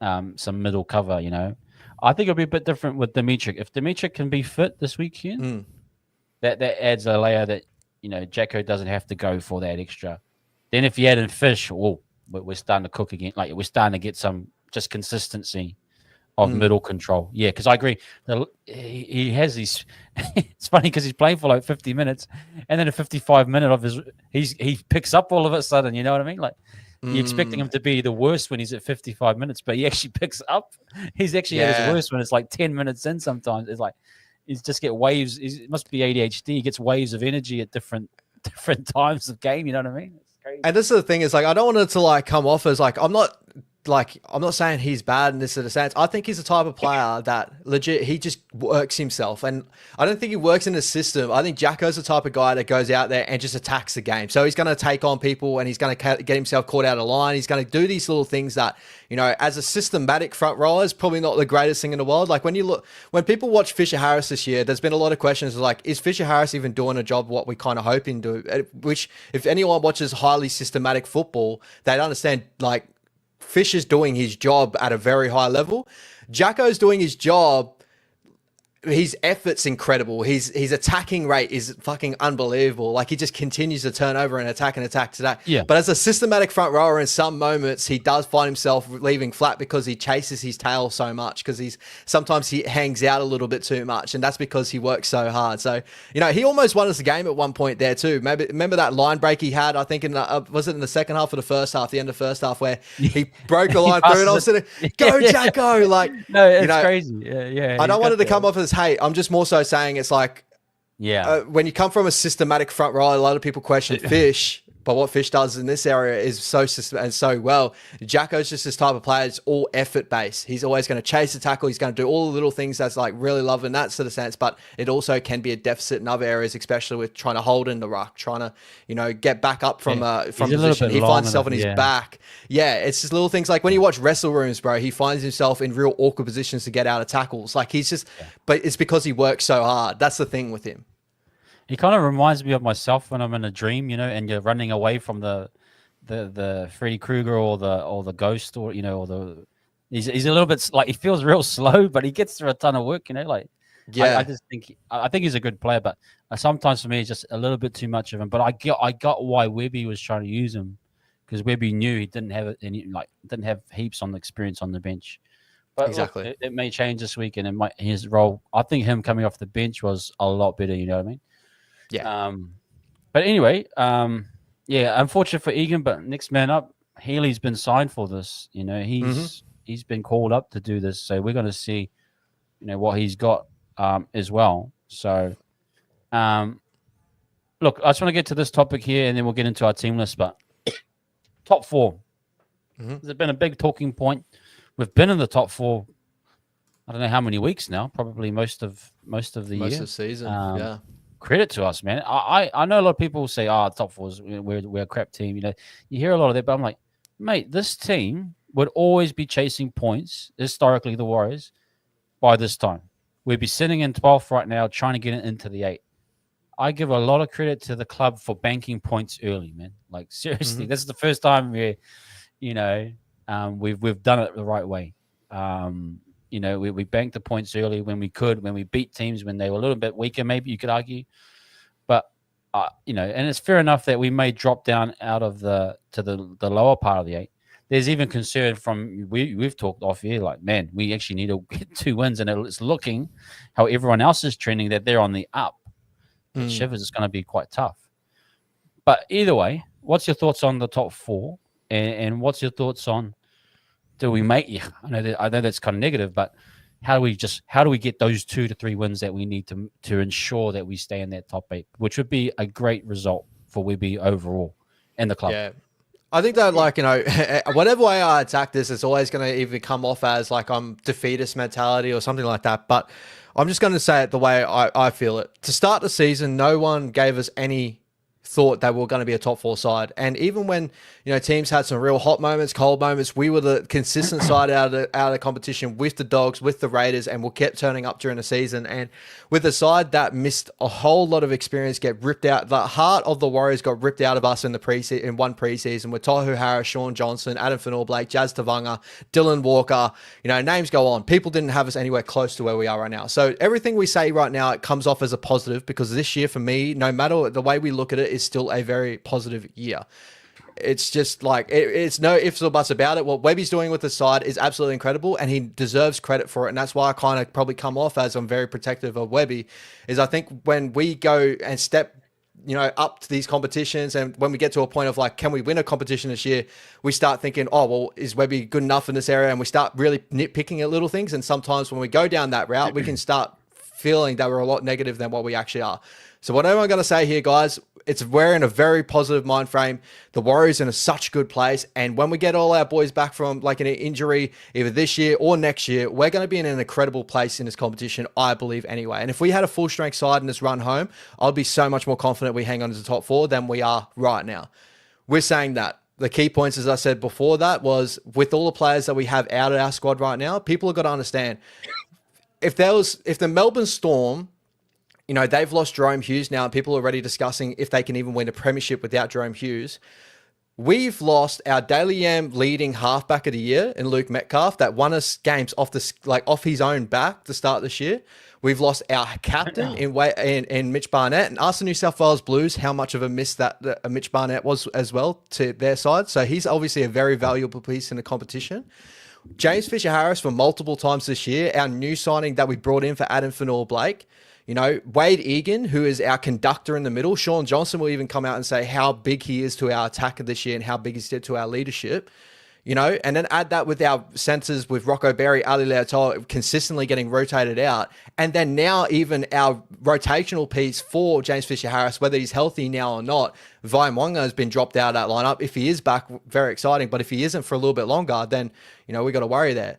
some middle cover. I think it'll be a bit different with Dimitri. If Dimitri can be fit this weekend, that adds a layer that Jacko doesn't have to go for that extra. Then if you add in Fish, we're starting to cook again. Like we're starting to get some just consistency of middle control. Yeah, because I agree. He has these. It's funny because he's playing for like 50 minutes, and then a 55 minute of he picks up all of a sudden. You know what I mean? Like you're expecting him to be the worst when he's at 55 minutes, but he actually picks up. He's actually at his worst when it's like 10 minutes in. Sometimes it's like he's just get waves. It must be ADHD. He gets waves of energy at different times of game. You know what I mean? And this is the thing, is like I don't want it to like come off as like I'm not like, I'm not saying he's bad in this sort of sense. I think he's the type of player that legit, he just works himself. And I don't think he works in a system. I think Jacko's the type of guy that goes out there and just attacks the game. So he's going to take on people and he's going to get himself caught out of line. He's going to do these little things that, you know, as a systematic front rower is probably not the greatest thing in the world. Like when people watch Fisher Harris this year, there's been a lot of questions like, is Fisher Harris even doing a job what we kind of hope him to? Which, if anyone watches highly systematic football, they'd understand, like, Fisher's doing his job at a very high level. Jacko's doing his job. His effort's incredible. His attacking rate is fucking unbelievable. Like, he just continues to turn over and attack today. Yeah. But as a systematic front rower, in some moments, he does find himself leaving flat because he chases his tail so much. Because sometimes he hangs out a little bit too much, and that's because he works so hard. So, you know, he almost won us the game at one point there too. Maybe remember that line break he had? I think was it in the second half or the first half? The end of the first half where he broke the line through, and I was sitting, go Jacko! Like, no, it's crazy. Yeah. I don't want it to come off as hate. I'm just more so saying it's like, when you come from a systematic front row, a lot of people question Fish, but what Fish does in this area is so systematic and so well. Jacko's just this type of player. It's all effort based. He's always going to chase the tackle. He's going to do all the little things that's like really love in that sort of sense, but it also can be a deficit in other areas, especially with trying to hold in the ruck, trying to, you know, get back up from position. He finds himself on his back. Yeah, it's just little things like when you watch wrestle rooms, bro, he finds himself in real awkward positions to get out of tackles. Like, he's just, but it's because he works so hard. That's the thing with him. He kind of reminds me of myself when I'm in a dream, you know, and you're running away from the Freddy Krueger or the ghost, or, you know, or the he's a little bit like, he feels real slow, but he gets through a ton of work, you know. Like, I just think he's a good player, but sometimes for me it's just a little bit too much of him. But I got why Webby was trying to use him, because Webby knew he didn't have heaps on the experience on the bench. But exactly, look, it may change this week, and his role. I think him coming off the bench was a lot better. You know what I mean? Yeah. But anyway, unfortunate for Egan, but next man up, Healy's been signed for this. You know, he's been called up to do this, so we're going to see, you know, what he's got as well. So, look, I just want to get to this topic here, and then we'll get into our team list. But top four, there's been a big talking point. We've been in the top four. I don't know how many weeks now. Probably most of the year, most of the season. Credit to us, man. I know a lot of people say, top fours, we're a crap team. You know, you hear a lot of that, but I'm like, mate, this team would always be chasing points, historically, the Warriors, by this time. We'd be sitting in 12th right now, trying to get it into the 8. I give a lot of credit to the club for banking points early, man. Like, seriously, this is the first time where, you know, we've done it the right way. You know, we banked the points early when we could, when we beat teams when they were a little bit weaker, maybe you could argue. But, you know, and it's fair enough that we may drop down out of the lower part of the 8. There's even concern from, we've talked off here, like, man, we actually need to get 2 wins, and it's looking how everyone else is trending that they're on the up. Shivers is going to be quite tough. But either way, what's your thoughts on the top 4? And what's your thoughts on, do we make? I know that's kind of negative, but how do we get those 2 to 3 wins that we need to ensure that we stay in that top 8, which would be a great result for Webby overall and the club. Yeah, I think that, like, you know, whatever way I attack this, it's always going to either come off as like I'm defeatist mentality or something like that. But I'm just going to say it the way I feel it. To start the season, no one gave us any thought that we were going to be a top 4 side. And even when, you know, teams had some real hot moments, cold moments, we were the consistent side out of the competition with the Dogs, with the Raiders, and we kept turning up during the season. And with a side that missed a whole lot of experience, get ripped out, the heart of the Warriors got ripped out of us in one preseason with Tohu Harris, Sean Johnson, Adam Fanor-Blake, Jazz Tavanga, Dylan Walker, you know, names go on. People didn't have us anywhere close to where we are right now. So everything we say right now, it comes off as a positive, because this year for me, no matter the way we look at it, is still a very positive year. It's just like, it's no ifs or buts about it. What Webby's doing with the side is absolutely incredible, and he deserves credit for it. And that's why I kind of probably come off as I'm very protective of Webby, is I think when we go and step, you know, up to these competitions, and when we get to a point of like, can we win a competition this year, we start thinking, oh, well, is Webby good enough in this area? And we start really nitpicking at little things. And sometimes when we go down that route, we can start feeling that we're a lot negative than what we actually are. So what am I going to say here, guys? we're in a very positive mind frame. The Warriors in such good place, and when we get all our boys back from like an injury, either this year or next year, we're going to be in an incredible place in this competition, I believe anyway. And if we had a full strength side in this run home, I'd be so much more confident we hang on to the top four than we are right now. We're saying that. The key points, as I said before, that was with all the players that we have out of our squad right now, people have got to understand if the Melbourne Storm, you know, they've lost Jerome Hughes now, and people are already discussing if they can even win a premiership without Jerome Hughes. We've lost our Daily M leading halfback of the year in Luke Metcalf that won us games off his own back to start this year. We've lost our captain in Mitch Barnett, and us the New South Wales Blues, how much of a miss that Mitch Barnett was as well to their side. So he's obviously a very valuable piece in the competition. James Fisher-Harris for multiple times this year, our new signing that we brought in for Adam Fanor-Blake. You know, Wade Egan, who is our conductor in the middle. Sean Johnson will even come out and say how big he is to our attack this year and how big he is to our leadership. You know, and then add that with our centers with Rocco Berry, Ali Leotoa consistently getting rotated out. And then now even our rotational piece for James Fisher-Harris, whether he's healthy now or not, Vai Mwanga has been dropped out of that lineup. If he is back, very exciting. But if he isn't for a little bit longer, then, you know, we got to worry there.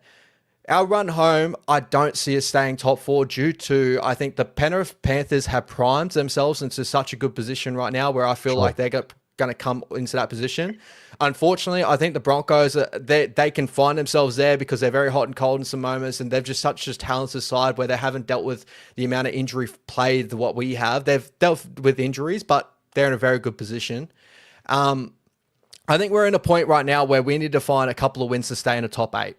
Our run home, I don't see us staying top four due to, I think the Penrith Panthers have primed themselves into such a good position right now where I feel like they're going to come into that position. Unfortunately, I think the Broncos, they can find themselves there because they're very hot and cold in some moments, and they've just such a talented side where they haven't dealt with the amount of injury play that what we have. They've dealt with injuries, but they're in a very good position. I think we're in a point right now where we need to find a couple of wins to stay in the top 8.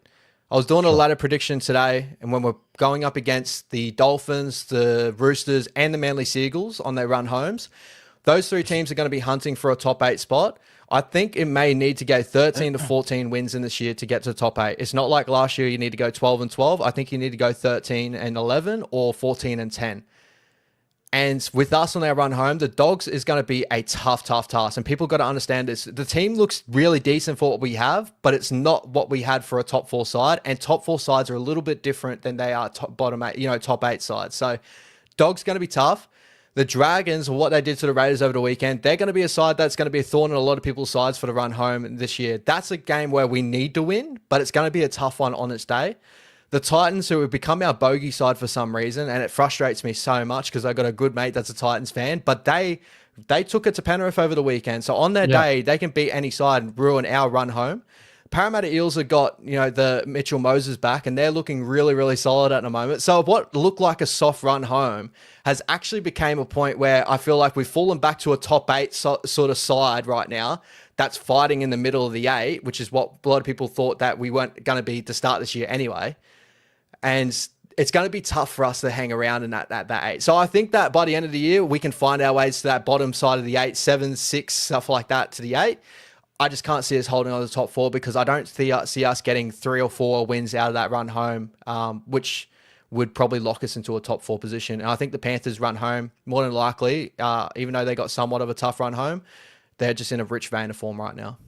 I was doing a ladder prediction today, and when we're going up against the Dolphins, the Roosters, and the Manly Seagulls on their run homes, those 3 teams are going to be hunting for a top 8 spot. I think it may need to go 13 to 14 wins in this year to get to the top 8. It's not like last year you need to go 12 and 12. I think you need to go 13 and 11 or 14 and 10. And with us on our run home, the Dogs is going to be a tough task. And people got to understand this. The team looks really decent for what we have, but it's not what we had for a top 4 side. And top 4 sides are a little bit different than they are top 8 sides. So Dogs going to be tough. The Dragons, what they did to the Raiders over the weekend, they're going to be a side that's going to be a thorn in a lot of people's sides for the run home this year. That's a game where we need to win, but it's going to be a tough one on its day. The Titans, who have become our bogey side for some reason, and it frustrates me so much because I've got a good mate that's a Titans fan, but they took it to Penrith over the weekend. So on their day, they can beat any side and ruin our run home. Parramatta Eels have got, you know, the Mitchell Moses back, and they're looking really, really solid at the moment. So what looked like a soft run home has actually became a point where I feel like we've fallen back to a top 8 sort of side right now that's fighting in the middle of the 8, which is what a lot of people thought that we weren't going to be to start this year anyway. And it's going to be tough for us to hang around in that 8. So I think that by the end of the year, we can find our ways to that bottom side of the 8, 7, 6, stuff like that to the 8. I just can't see us holding on to the top 4 because I don't see us getting 3 or 4 wins out of that run home, which would probably lock us into a top 4 position. And I think the Panthers run home, more than likely, even though they got somewhat of a tough run home, they're just in a rich vein of form right now.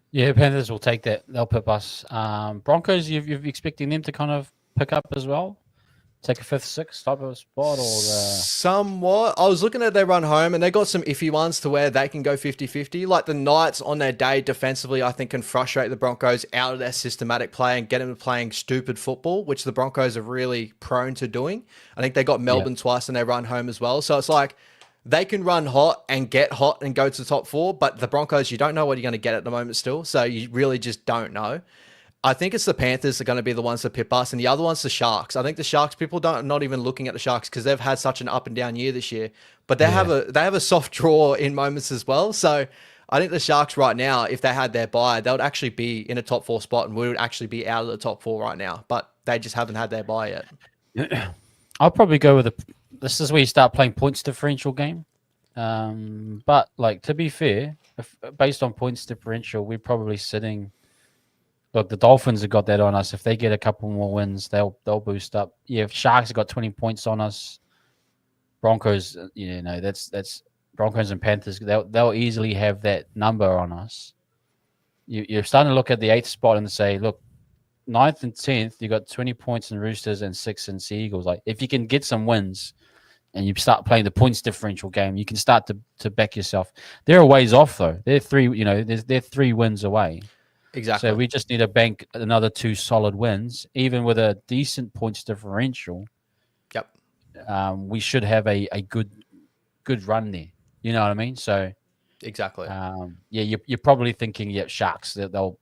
Yeah, Panthers will take that. They'll pip us. Broncos, you're expecting them to kind of pick up as well? Take a 5th, 6th type of spot? Somewhat. I was looking at their run home, and they got some iffy ones to where they can go 50-50. Like the Knights on their day defensively, I think can frustrate the Broncos out of their systematic play and get them playing stupid football, which the Broncos are really prone to doing. I think they got Melbourne twice in their run home as well. So it's like they can run hot and get hot and go to the top 4, but the Broncos, you don't know what you're going to get at the moment still. So you really just don't know. I think it's the Panthers that are going to be the ones that pip us, and the other one's the Sharks. I think the Sharks, people not even looking at the Sharks because they've had such an up and down year this year, but they have a soft draw in moments as well. So I think the Sharks right now, if they had their bye, they would actually be in a top 4 spot, and we would actually be out of the top 4 right now, but they just haven't had their bye yet. I'll probably go with this is where you start playing points differential game. But like, to be fair, based on points differential, we're probably sitting. Look, the Dolphins have got that on us. If they get a couple more wins, they'll boost up. Yeah, if Sharks have got 20 points on us, Broncos, that's Broncos and Panthers. They'll easily have that number on us. You're starting to look at the 8th spot and say, look, 9th and 10th, you got 20 points in Roosters and 6 in Sea Eagles. Like, if you can get some wins and you start playing the points differential game, you can start to back yourself. They're a ways off though. They're three, they're 3 wins away. So Exactly. we just need to bank another 2 solid wins, even with a decent points differential. Yep. We should have a good run there. You know what I mean? So Exactly. yeah, you're probably thinking, yeah, Sharks they'll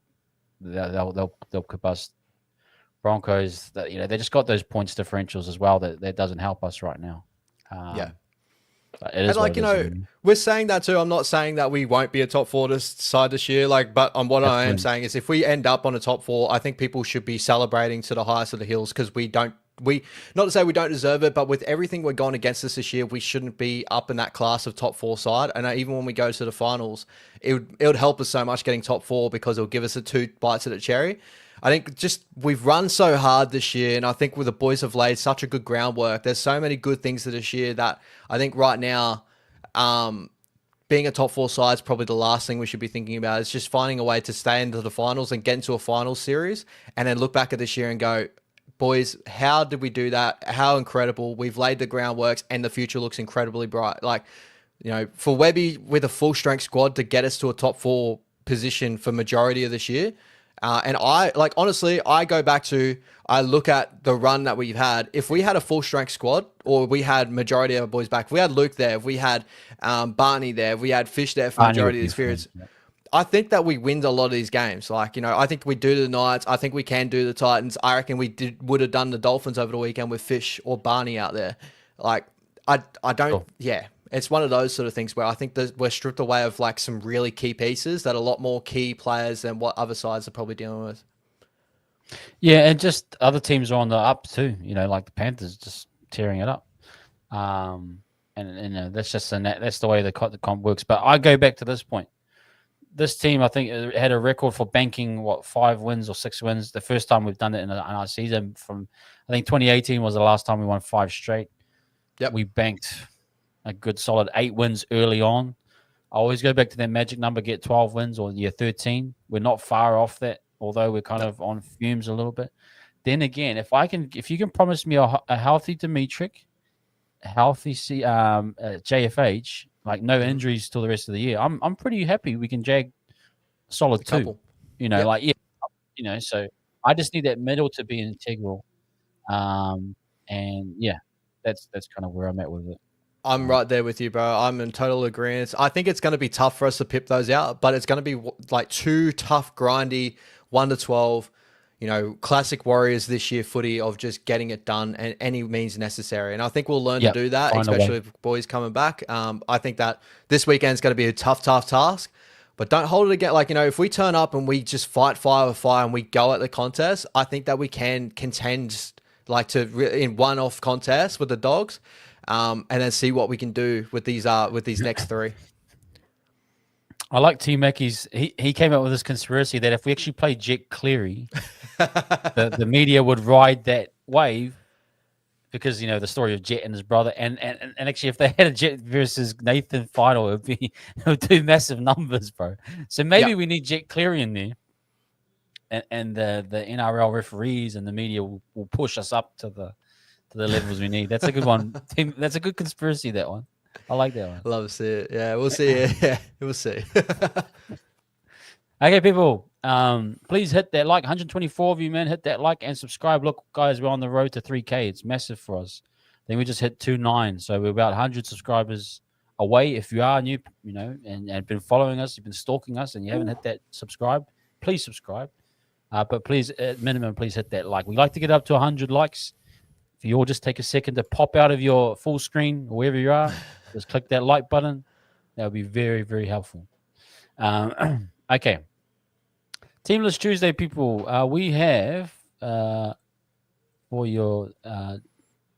keep us. Broncos, that they just got those points differentials as well. That doesn't help us right now. Yeah. But it And is what like, it is. we're saying that too. I'm not saying that we won't be a top four side this year. Like, but what I am Definitely. saying is if we end up on a top four, I think people should be celebrating to the highest of the hills because not to say we don't deserve it, but with everything we're going against us this year, we shouldn't be up in that class of top four side. And even when we go to the finals, it would help us so much getting top four because it'll give us 2 bites of the cherry. I think just we've run so hard this year, and I think with the boys have laid such a good groundwork. There's so many good things to this year that I think right now, being a top four side is probably the last thing we should be thinking about. It's just finding a way to stay into the finals and get into a finals series, and then look back at this year and go, boys, how did we do that? How incredible. We've laid the groundworks, and the future looks incredibly bright. Like, for Webby with a full strength squad to get us to a top four position for majority of this year. And honestly, I go back to, I look at the run that we've had. If we had a full strength squad, or we had majority of our boys back, if we had Luke there, if we had Barney there, if we had Fish there for Barney would majority of be these fun. periods, I think that we win a lot of these games. Like, I think we do the Knights. I think we can do the Titans. I reckon would have done the Dolphins over the weekend with Fish or Barney out there. Like, I don't, Cool. yeah. It's one of those sort of things where I think that we're stripped away of like some really key pieces that are a lot more key players than what other sides are probably dealing with. Yeah, and just other teams are on the up too. Like the Panthers just tearing it up. And that's just that's the way the comp works. But I go back to this point. This team, I think, had a record for banking 5 wins or 6 wins. The first time we've done it in our season. From I think 2018 was the last time we won 5 straight. Yep. We banked a good solid 8 wins early on. I always go back to that magic number, get 12 wins or 13. We're not far off that, although we're kind of on fumes a little bit. Then again, if you can promise me a healthy Dimitrik, a healthy JFH, like no injuries till the rest of the year, I'm pretty happy we can jag solid 2. So I just need that middle to be integral. And yeah, that's kind of where I'm at with it. I'm right there with you, bro. I'm in total agreement. I think it's going to be tough for us to pip those out, but it's going to be like 2 tough, grindy 1-12, classic Warriors this year footy of just getting it done and any means necessary. And I think we'll learn to do that, especially with boys coming back. I think that this weekend's going to be a tough task, but don't hold it again. Like, if we turn up and we just fight fire with fire and we go at the contest, I think that we can contend like in one-off contests with the Dogs. And then see what we can do with these next 3. I like T Mackey's. He came up with this conspiracy that if we actually play Jet Cleary, the media would ride that wave because the story of Jet and his brother, and actually if they had a Jet versus Nathan final, it would do massive numbers, bro. So maybe we need Jet Cleary in there, and the NRL referees and the media will push us up to the levels we need. That's a good one. That's a good conspiracy, that one. I like that one. Love to see it. Yeah, we'll see. Yeah, we'll see. Okay, people. Please hit that like. 124 of you, man. Hit that like and subscribe. Look, guys, we're on the road to 3K. It's massive for us. Then we just hit 2.9. So we're about 100 subscribers away. If you are new, and been following us, you've been stalking us, and you haven't hit that subscribe, please subscribe. But please, at minimum, please hit that like. We like to get up to 100 likes. If you all just take a second to pop out of your full screen or wherever you are, just click that like button. That would be very, very helpful. Okay. Teamless Tuesday, people. We have for your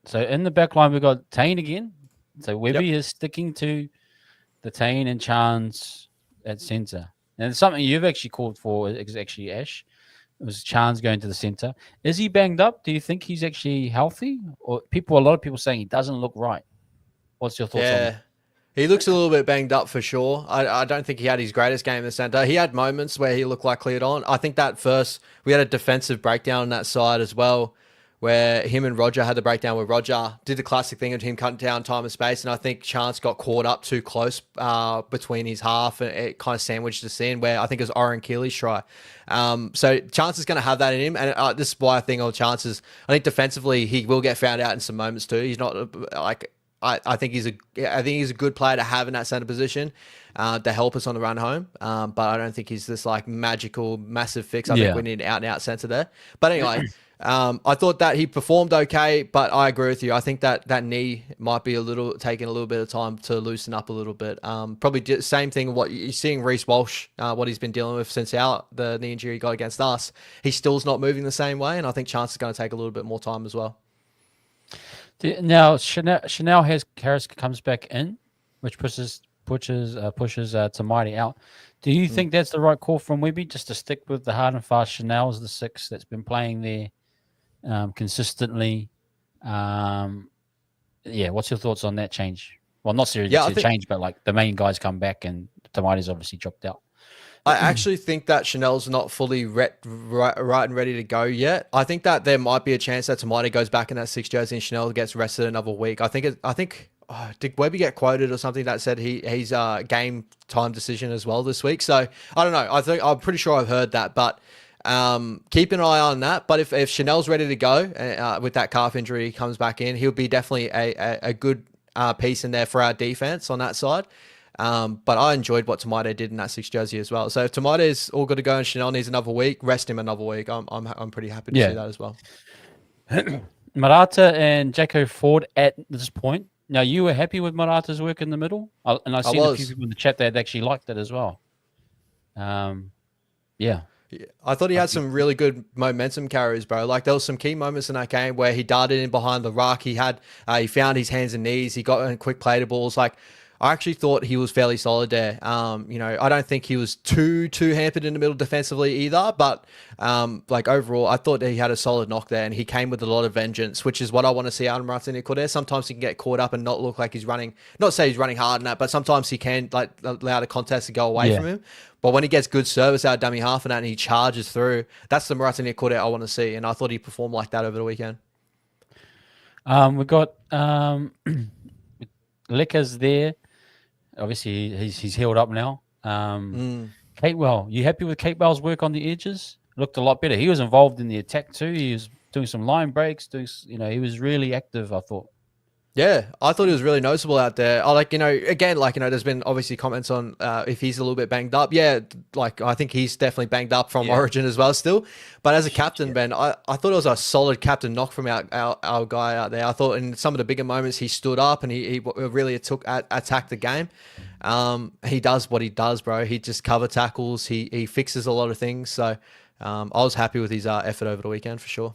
so in the back line we've got Tane again. So Webby is sticking to the Tane and Chance at centre. And it's something you've actually called for is actually Ash. It was Chance going to the center. Is he banged up? Do you think he's actually healthy? Or a lot of people saying he doesn't look right. What's your thoughts on that? He looks a little bit banged up for sure. I don't think he had his greatest game in the center. He had moments where he looked like cleared on. I think that first, we had a defensive breakdown on that side as well, where him and Roger had the breakdown where Roger did the classic thing of him cutting down time and space, and I think Chance got caught up too close between his half, and it kind of sandwiched us in where I think it was Oren Keeley's try. So Chance is going to have that in him, and this is why I think on chances, I think defensively he will get found out in some moments too. He's not like I think he's a good player to have in that center position to help us on the run home. But I don't think he's this like magical massive fix. I think we need an out and out center there. But anyway. I thought that he performed okay, but I agree with you. I think that knee might be taking a little bit of time to loosen up a little bit. Probably same thing. What you're seeing Reece Walsh, what he's been dealing with since the knee injury he got against us. He still's not moving the same way, and I think Chance is going to take a little bit more time as well. Now Chanel Harris comes back in, which pushes Tamati out. Do you think that's the right call from Webby, just to stick with the hard and fast Chanel's the 6 that's been playing there consistently? What's your thoughts on that change? Well, not seriously change, but like the main guys come back and Tamati's obviously dropped out. I actually think that Chanel's not fully right and ready to go yet. I think that there might be a chance that Tamati goes back in that 6 jersey and Chanel gets rested another week. I think did Webby get quoted or something that said he's a game time decision as well this week? So I don't know. I'm pretty sure I've heard that, but keep an eye on that. But if Chanel's ready to go with that calf injury, he comes back in, he'll be definitely a good piece in there for our defense on that side. But I enjoyed what Tamate did in that 6 jersey as well. So if Tamate is all good to go and Chanel needs another week, rest him another week. I'm pretty happy to see that as well. Marata and Jacko Ford at this point. Now, you were happy with Marata's work in the middle? And I've seen a few people in the chat that actually liked it as well. Yeah. I thought he had some really good momentum carries, bro. Like there was some key moments in that game where he darted in behind the ruck. He found his hands and knees. He got in quick play to balls. Like I actually thought he was fairly solid there. I don't think he was too hampered in the middle defensively either, but like overall, I thought that he had a solid knock there and he came with a lot of vengeance, which is what I want to see out of Martin-Cortez. Sometimes he can get caught up and not look like he's running, not say he's running hard in that, but sometimes he can like allow the contest to go away from him. But when he gets good service out of dummy half and that and he charges through, that's the Martin-Cortez I want to see. And I thought he performed like that over the weekend. We got Lickers there. Obviously, he's healed up now. Catewell, you happy with Catewell's work on the edges? Looked a lot better. He was involved in the attack too. He was doing some line breaks. He was really active, I thought. Yeah, I thought he was really noticeable out there. There's been obviously comments on if he's a little bit banged up. Yeah, like I think he's definitely banged up from Origin as well still. But as a captain, Ben, I thought it was a solid captain knock from our guy out there. I thought in some of the bigger moments he stood up and he really attacked the game. He does what he does, bro. He just cover tackles. He fixes a lot of things. So I was happy with his effort over the weekend for sure.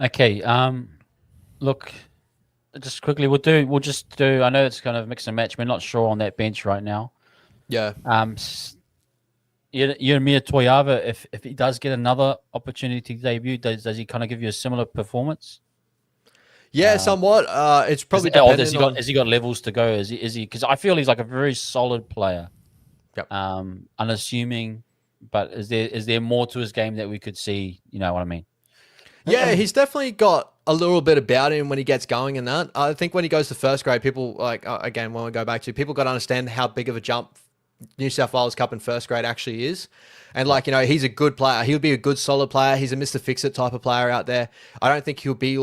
Okay. Look, just quickly, we'll just do. I know it's kind of mix and match. We're not sure on that bench right now. Yeah. Yeremia Toyava, if he does get another opportunity to debut, does he kind of give you a similar performance? Yeah, somewhat. It's probably has he got levels to go? Is he? Because I feel he's like a very solid player. Yep. Unassuming, but is there more to his game that we could see? You know what I mean? Yeah, he's definitely got a little bit about him when he gets going and that. I think when he goes to first grade, people again, when we go back to people got to understand how big of a jump New South Wales Cup in first grade actually is. And he's a good player. He'll be a good solid player. He's a Mr. Fix-It type of player out there. I don't think he'll be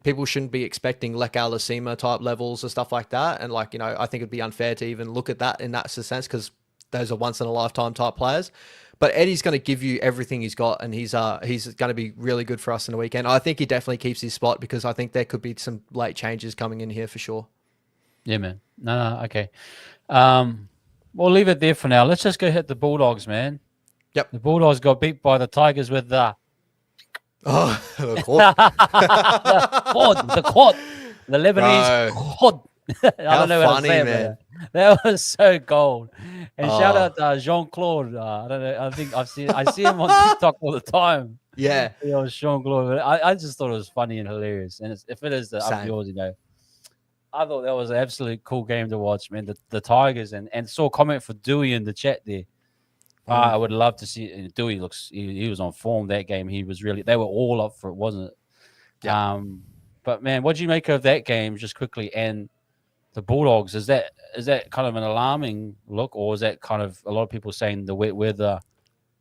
people shouldn't be expecting Lekau Lasima type levels or stuff like that. And I think it'd be unfair to even look at that in that sense because those are once in a lifetime type players. But Eddie's going to give you everything he's got, and he's going to be really good for us in the weekend. I think he definitely keeps his spot because I think there could be some late changes coming in here for sure. Yeah, man. No, okay. We'll leave it there for now. Let's just go hit the Bulldogs, man. Yep. The Bulldogs got beat by the Tigers with the the quad. the quad. The Lebanese quad. I don't know what to say, man. That was so gold. And shout out to Jean-Claude. I don't know. I think I see him on TikTok all the time. Yeah. It was Jean-Claude. I just thought it was funny and hilarious. And if it is up yours, I thought that was an absolute cool game to watch, man. The Tigers and saw a comment for Dewey in the chat there. I would love to see Dewey. He was on form that game. They were all up for it, wasn't it? Yeah. But man, what do you make of that game just quickly? And the Bulldogs, is that kind of an alarming look, or is that kind of a lot of people saying the wet weather,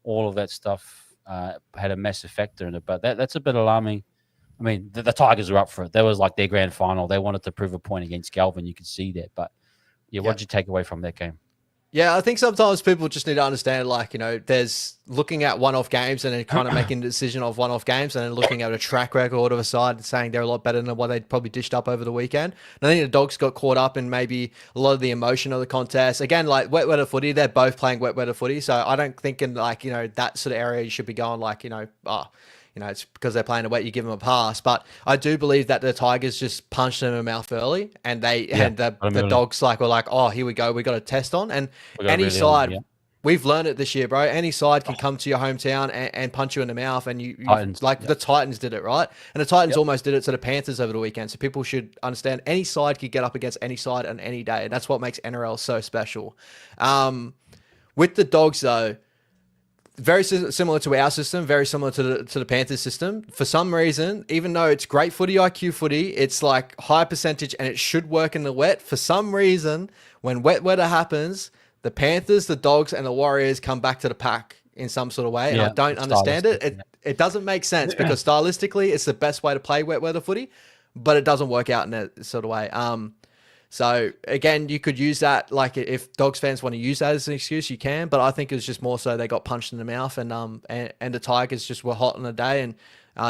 all of that stuff had a massive factor in it? But that's a bit alarming. I mean, the Tigers were up for it. That was like their grand final. They wanted to prove a point against Galvin. You could see that. But yeah, what did you take away from that game? Yeah, I think sometimes people just need to understand, like, there's looking at one-off games and then kind of making a decision of one-off games and then looking at a track record of a side and saying they're a lot better than what they'd probably dished up over the weekend. And I think the Dogs got caught up in maybe a lot of the emotion of the contest. Again, like wet weather footy, they're both playing wet weather footy. So I don't think in like, that sort of area you should be going like, it's because they're playing a wet, you give them a pass. But I do believe that the Tigers just punched them in the mouth early, and the Dogs were like, oh, here we go, we got a test on. And any side, we've learned it this year, bro. Any side can come to your hometown and punch you in the mouth, and the Titans did it, right? And the Titans almost did it to the Panthers over the weekend. So people should understand any side could get up against any side on any day, and that's what makes NRL so special. With the Dogs, though, very similar to our system, very similar to the Panthers system. For some reason, even though it's great footy, IQ footy, it's like high percentage and it should work in the wet. For some reason, when wet weather happens, the Panthers, the Dogs, and the Warriors come back to the pack in some sort of way. And I don't understand it. It doesn't make sense because stylistically, it's the best way to play wet weather footy, but it doesn't work out in that sort of way. So again, you could use that, like if Dogs fans want to use that as an excuse, you can. But I think it was just more so they got punched in the mouth, and the Tigers just were hot on the day, and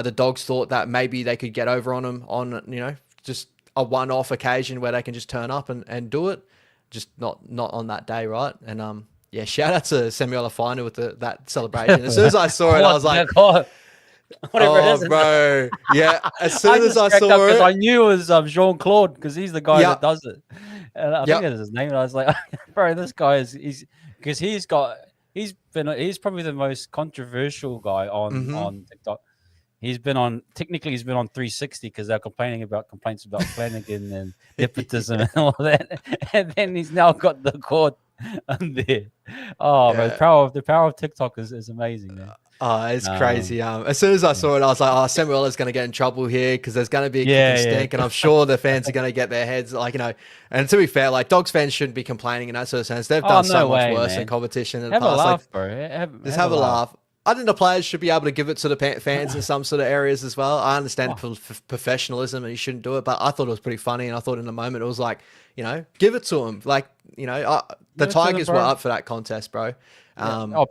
the Dogs thought that maybe they could get over on them on just a one-off occasion where they can just turn up and do it, just not on that day, right? And shout out to Samuel Wahine with that celebration. As soon as I saw it, I was like, whatever it is, bro. Yeah, as soon as I saw it, I knew it was Jean-Claude because he's the guy that does it. And I think that's his name. And I was like, bro, this guy he's probably the most controversial guy on TikTok. He's been on 360 because they're complaints about Flanagan and nepotism and all that. And then he's now got the court on there. Oh, bro, the power of TikTok is amazing, man. Oh, it's crazy. As soon as I saw it, I was like, oh, Samuel is going to get in trouble here because there's going to be a kick and stink. And I'm sure the fans are going to get their heads, and to be fair, like Dogs fans shouldn't be complaining in that sort of sense. They've done so much worse in competition in the past. Have a laugh, bro. Have a laugh. I think the players should be able to give it to the fans in some sort of areas as well. I understand professionalism and you shouldn't do it, but I thought it was pretty funny. And I thought in the moment, it was like, give it to them. Like, the Tigers were up for that contest, bro.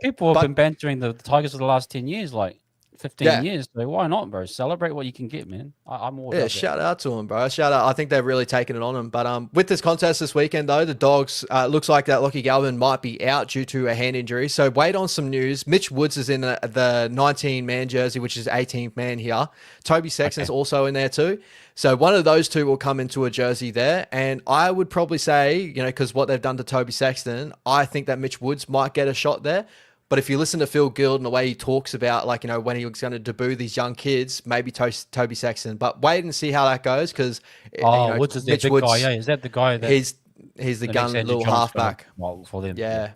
People have been bantering the Tigers for the last 10 years, like 15 years. So why not, bro? Celebrate what you can get, man. I'm all shout out to them, bro. Shout out. I think they've really taken it on them. But with this contest this weekend, though, the Dogs looks like that Lockie Galvin might be out due to a hand injury. So wait on some news. Mitch Woods is in the 19-man jersey, which is 18th man here. Toby Sexton's also in there too. So one of those two will come into a jersey there. And I would probably say, because what they've done to Toby Sexton, I think that Mitch Woods might get a shot there. But if you listen to Phil Gild and the way he talks about, when he was going to debut these young kids, maybe Toby Sexton. But wait and see how that goes because Woods is the big guy. Yeah, is that the guy that he's the gun little halfback? For them. Yeah.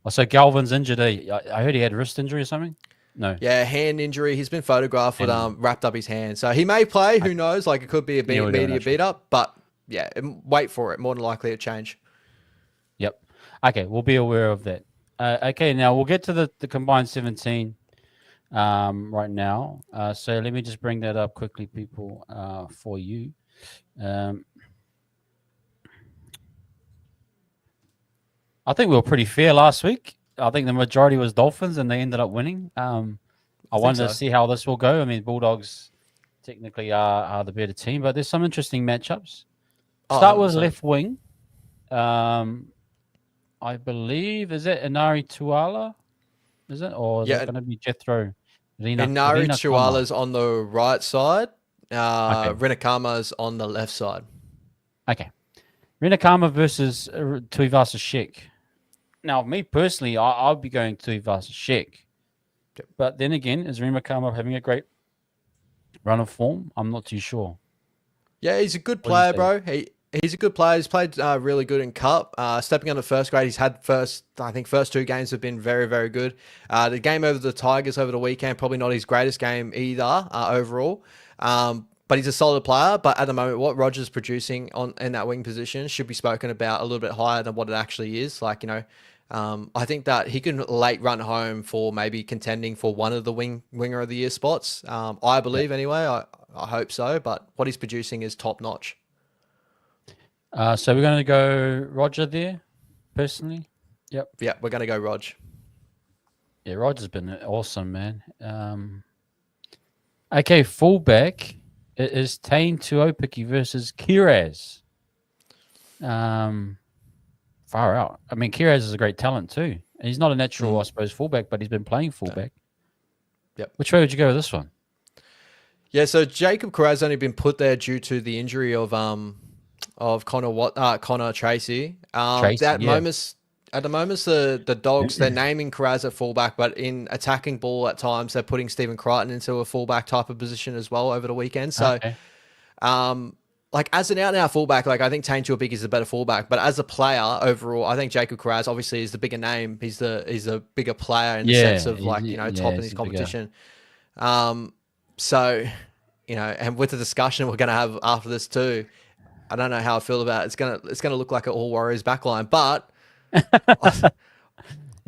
Oh, so Galvin's injured. I heard he had wrist injury or something. No. Yeah, hand injury. He's been photographed with wrapped up his hand, so he may play. Who knows? Like it could be a media beat up, but yeah, wait for it. More than likely to change. Yep. Okay, we'll be aware of that. Okay, now we'll get to the combined 17 right now. So let me just bring that up quickly, people, for you. I think we were pretty fair last week. I think the majority was Dolphins, and they ended up winning. I wanted to see how this will go. I mean, Bulldogs technically are the better team, but there's some interesting matchups. Start with left wing. I believe, is it Inari Tuala? Is it? Or is it going to be Jethro? Inari Tuala's on the right side. Rinakama's on the left side. Okay. Rinakama versus Tuivasa Sheck. Now, me personally, I'll be going Tuivasa Sheck. But then again, is Rinakama having a great run of form? I'm not too sure. Yeah, he's a good player, bro. He's a good player. He's played really good in Cup. Stepping into first grade, he's had I think first two games have been very, very good. The game over the Tigers over the weekend, probably not his greatest game either overall. But he's a solid player. But at the moment, what Rogers producing in that wing position should be spoken about a little bit higher than what it actually is. Like, I think that he can late run home for maybe contending for one of the winger of the year spots. I believe anyway. I hope so. But what he's producing is top notch. So we're going to go Roger there, personally. Yep. Yeah, we're going to go Rog. Yeah, Roger's been awesome, man. Okay, fullback is Tane Tuopiki versus Kiraz. Far out. I mean, Kiraz is a great talent too. And he's not a natural, I suppose, fullback, but he's been playing fullback. Yep. Which way would you go with this one? Yeah, so Jacob Kiraz only been put there due to the injury of Connor Tracy. Tracy, At the moment, the Dogs, they're naming Kiraz at fullback, but in attacking ball at times, they're putting Stephen Crichton into a fullback type of position as well over the weekend. So, Okay. like as an out-and-out fullback, like I think Tane Tuopiki is a better fullback, but as a player overall, I think Jacob Kiraz obviously is the bigger name. He's a bigger player in the sense of like, top in his competition. So, and with the discussion we're going to have after this too, I don't know how I feel about it. It's gonna look like an all Warriors backline, but You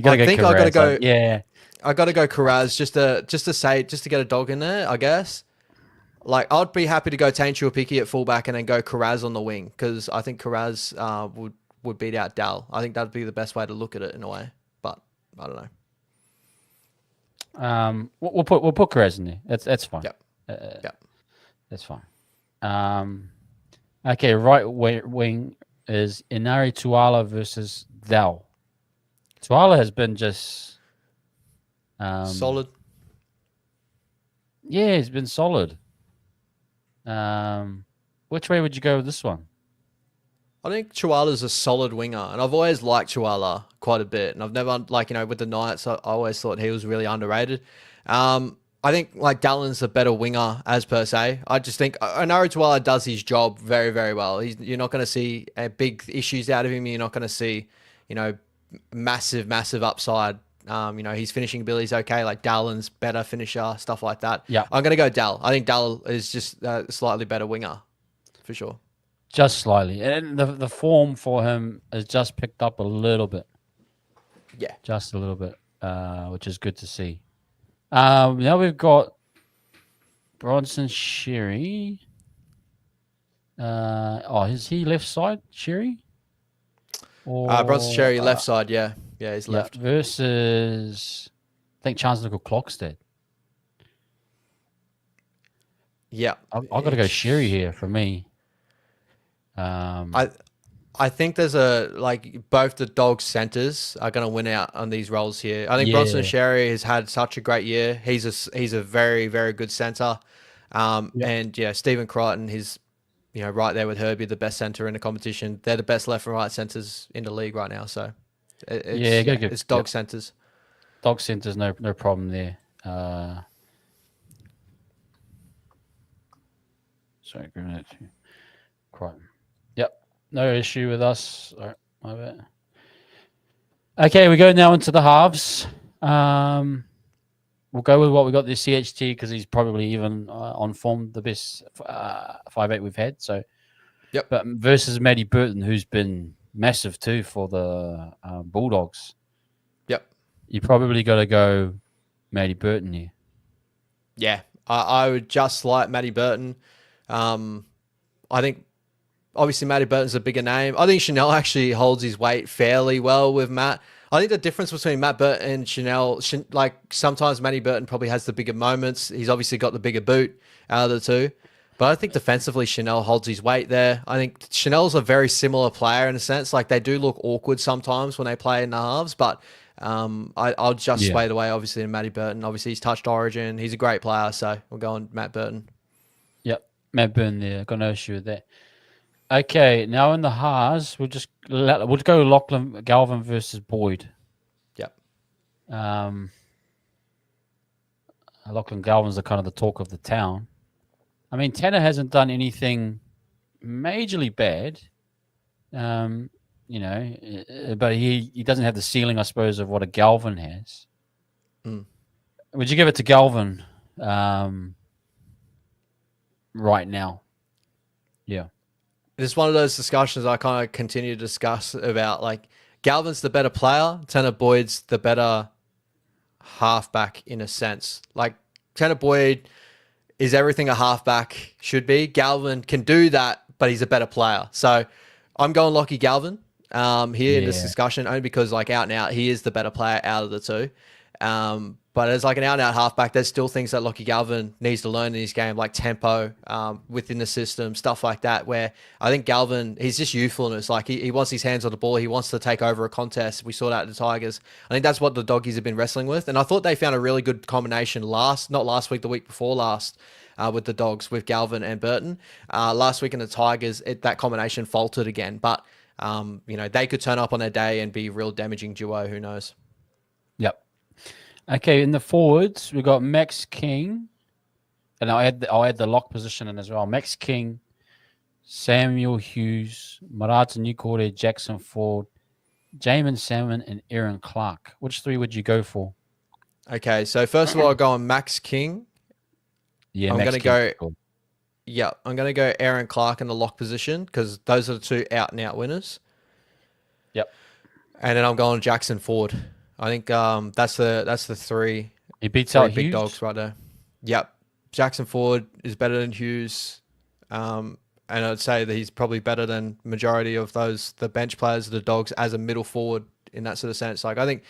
gotta I gotta go. Yeah. I gotta go Kiraz just to get a dog in there. I guess. Like I'd be happy to go Tane Tuopiki at fullback and then go Kiraz on the wing because I think Kiraz would beat out Dal. I think that'd be the best way to look at it in a way, but I don't know. We'll put Kiraz in there. That's fine. Yep. Yep. That's fine. Okay, right wing is Inari Tuala versus Dal. Tuala has been just solid. Yeah, he's been solid. Which way would you go with this one? I think Chuala's a solid winger, and I've always liked Chuala quite a bit. And I've never, with the Knights, I always thought he was really underrated. I think, Dallin's a better winger as per se. I just think Inari Tuala does his job very, very well. You're not going to see big issues out of him. You're not going to see, massive, massive upside. His finishing ability is okay. Like Dallin's better finisher, stuff like that. Yeah, I'm going to go Dal. I think Dal is just a slightly better winger, for sure. Just slightly, and the form for him has just picked up a little bit. Yeah, just a little bit, which is good to see. Now we've got Bronson Sherry. Is he left side, Sherry? Bronson Sherry left side. Yeah, he's left. Versus, I think Chancellor Clockstead. Yeah, I've got to go Sherry here for me. I think there's both the Dogs centers are going to win out on these roles here. I think Bronson Sherry has had such a great year. He's a very, very good center. And Stephen Crichton, he's right there with Herbie, the best center in the competition. They're the best left and right centers in the league right now. So it's Dog centers. Dog centers, no problem there. Sorry, give me that too. Crichton. Yep. No issue with us. All right, my bad. Okay, we go now into the halves. We'll go with what we got this CHT because he's probably even on form the best 5'8" we've had. So, yep. But versus Matty Burton, who's been massive too for the Bulldogs. Yep. You probably got to go Matty Burton here. Yeah, I would just like Matty Burton. I think obviously Matty Burton's a bigger name. I think Chanel actually holds his weight fairly well with Matt. I think the difference between Matt Burton and Chanel, sometimes Matty Burton probably has the bigger moments. He's obviously got the bigger boot out of the two. But I think defensively, Chanel holds his weight there. I think Chanel's a very similar player in a sense. Like, they do look awkward sometimes when they play in the halves, but I'll just sway the way, obviously, to Matty Burton. Obviously, he's touched Origin. He's a great player, so we're going Matt Burton. Yep, Matt Burton there. Got no issue with that. Okay, now in the halves, we'll go Lachlan Galvin versus Boyd. Yep. Lachlan Galvin's the kind of the talk of the town. I mean, Tanner hasn't done anything majorly bad. But he doesn't have the ceiling, I suppose, of what a Galvin has. Mm. Would you give it to Galvin right now? Yeah. It's one of those discussions I kind of continue to discuss about, like, Galvin's the better player, Tanner Boyd's the better halfback in a sense. Like, Tanner Boyd is everything a halfback should be. Galvin can do that, but he's a better player. So I'm going Lockie Galvin here in this discussion, only because, like, out and out, he is the better player out of the two. But as like an out and out halfback, there's still things that Lockie Galvin needs to learn in his game, like tempo within the system, stuff like that, where I think Galvin, he's just youthfulness. Like he wants his hands on the ball. He wants to take over a contest. We saw that at the Tigers. I think that's what the Doggies have been wrestling with. And I thought they found a really good combination not last week, the week before last, with the Dogs, with Galvin and Burton. Last week in the Tigers, that combination faltered again. But, they could turn up on their day and be a real damaging duo. Who knows? Yep. Okay, in the forwards, we got Max King, and I'll add the lock position in as well. Max King, Samuel Hughes, Marata Newcorder, Jackson Ford, Jamin Salmon, and Aaron Clark. Which three would you go for? Okay, so first of all, I'll go on Max King. Yeah, I'm going to go. Cool. Yeah, I'm going to go Aaron Clark in the lock position because those are the two out and out winners. Yep. And then I'm going Jackson Ford. I think that's the three. He beats out big Hughes? Dogs right there. Yep. Jackson Ford is better than Hughes. And I'd say that he's probably better than majority of the bench players of the Dogs as a middle forward in that sort of sense. Like I think,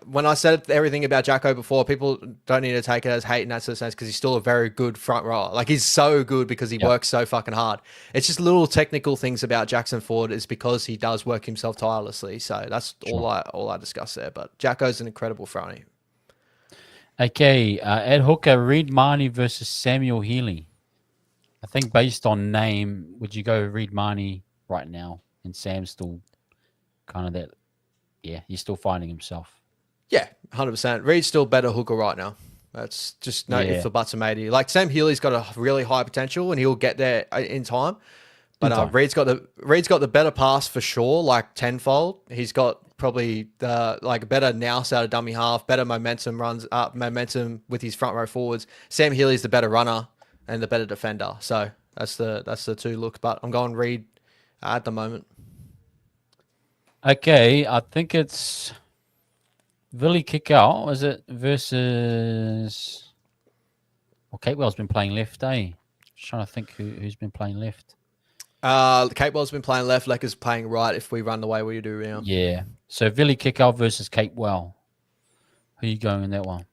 when I said everything about Jacko before, people don't need to take it as hate in that sort of sense because he's still a very good front rower. Like he's so good because he works so fucking hard. It's just little technical things about Jackson Ford is because he does work himself tirelessly. So that's all I discuss there. But Jacko's an incredible frontie. Okay, Ed Hooker, Reed Marnie versus Samuel Healy. I think based on name, would you go Reed Marnie right now? And Sam's still kind of that. Yeah, he's still finding himself. Yeah, 100%. Reed's still better hooker right now. That's just no if the buts are made. Like Sam Healy's got a really high potential and he'll get there in time. But Reed's got the better pass for sure, like tenfold. He's got probably the better nous out of dummy half, better momentum with his front row forwards. Sam Healy's the better runner and the better defender. So that's the two look. But I'm going Reed at the moment. Okay, I think it's Willie Kikau, is it, versus... Well, Capewell's been playing left, eh? Just trying to think who's been playing left. Capewell's been playing left, Lecker's playing right if we run the way we do now. Yeah. So Willie Kikau versus Capewell. Who are you going in that one?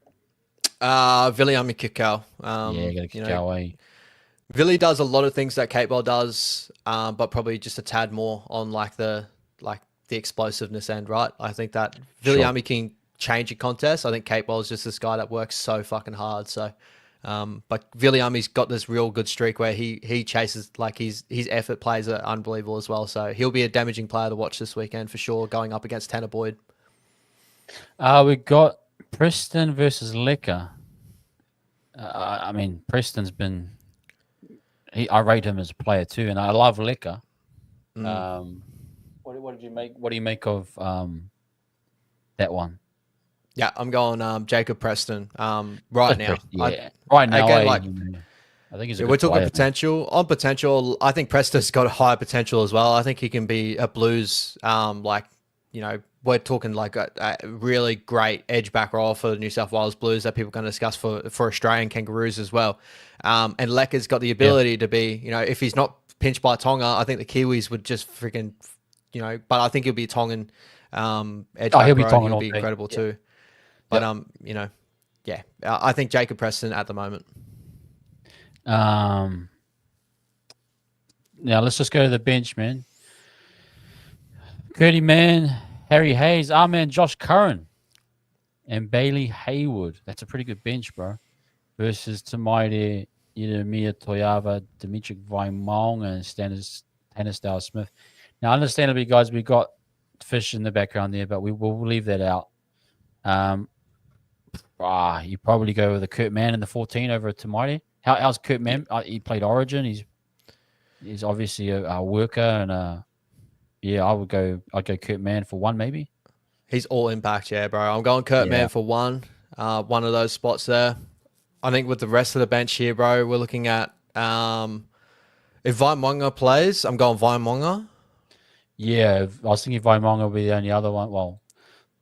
Viliami Kikau. Yeah, got to Kikau, eh? Willie does a lot of things that Capewell does, but probably just a tad more on the explosiveness end, right? I think that Viliami can change a contest. I think Capewell is just this guy that works so fucking hard. So, but Viliami's got this real good streak where he chases, like his effort plays are unbelievable as well. So he'll be a damaging player to watch this weekend for sure, going up against Tanner Boyd. We got Preston versus Lecker. I mean, Preston's been. I rate him as a player too, and I love Lecker. What did you make? What do you make of that one? Yeah, I'm going Jacob Preston right now. Right now, again, I think he's we're talking potential. On potential, I think Preston's got a high potential as well. I think he can be a Blues, we're talking like a really great edge back role for the New South Wales Blues that people can discuss for Australian Kangaroos as well. And Lecker's got the ability to be, if he's not pinched by Tonga, I think the Kiwis would just freaking, but I think he'll be Tongan edge back he'll be row. Tongan. He'll be incredible too. But I think Jacob Preston at the moment. Now let's just go to the bench, man. Curdy Man, Harry Hayes, our man Josh Curran, and Bailey Haywood. That's a pretty good bench, bro. Versus Tamaide, Mia Toyava, Dimitri Vaimong, and Stanisdale Smith. Now, understandably, guys, we got Fish in the background there, but we will leave that out. You probably go with a Kurt Mann in the 14 over at Tamaide. How's Kurt Mann? He played Origin. He's obviously a worker, and yeah, I'd go Kurt Mann for one, maybe. He's all impact, yeah, bro. I'm going Kurt Yeah. Mann for one. One of those spots there. I think with the rest of the bench here, bro, we're looking at if Vaimonga plays, I'm going Vaimonga. Yeah, I was thinking Vaimonga would be the only other one. Well,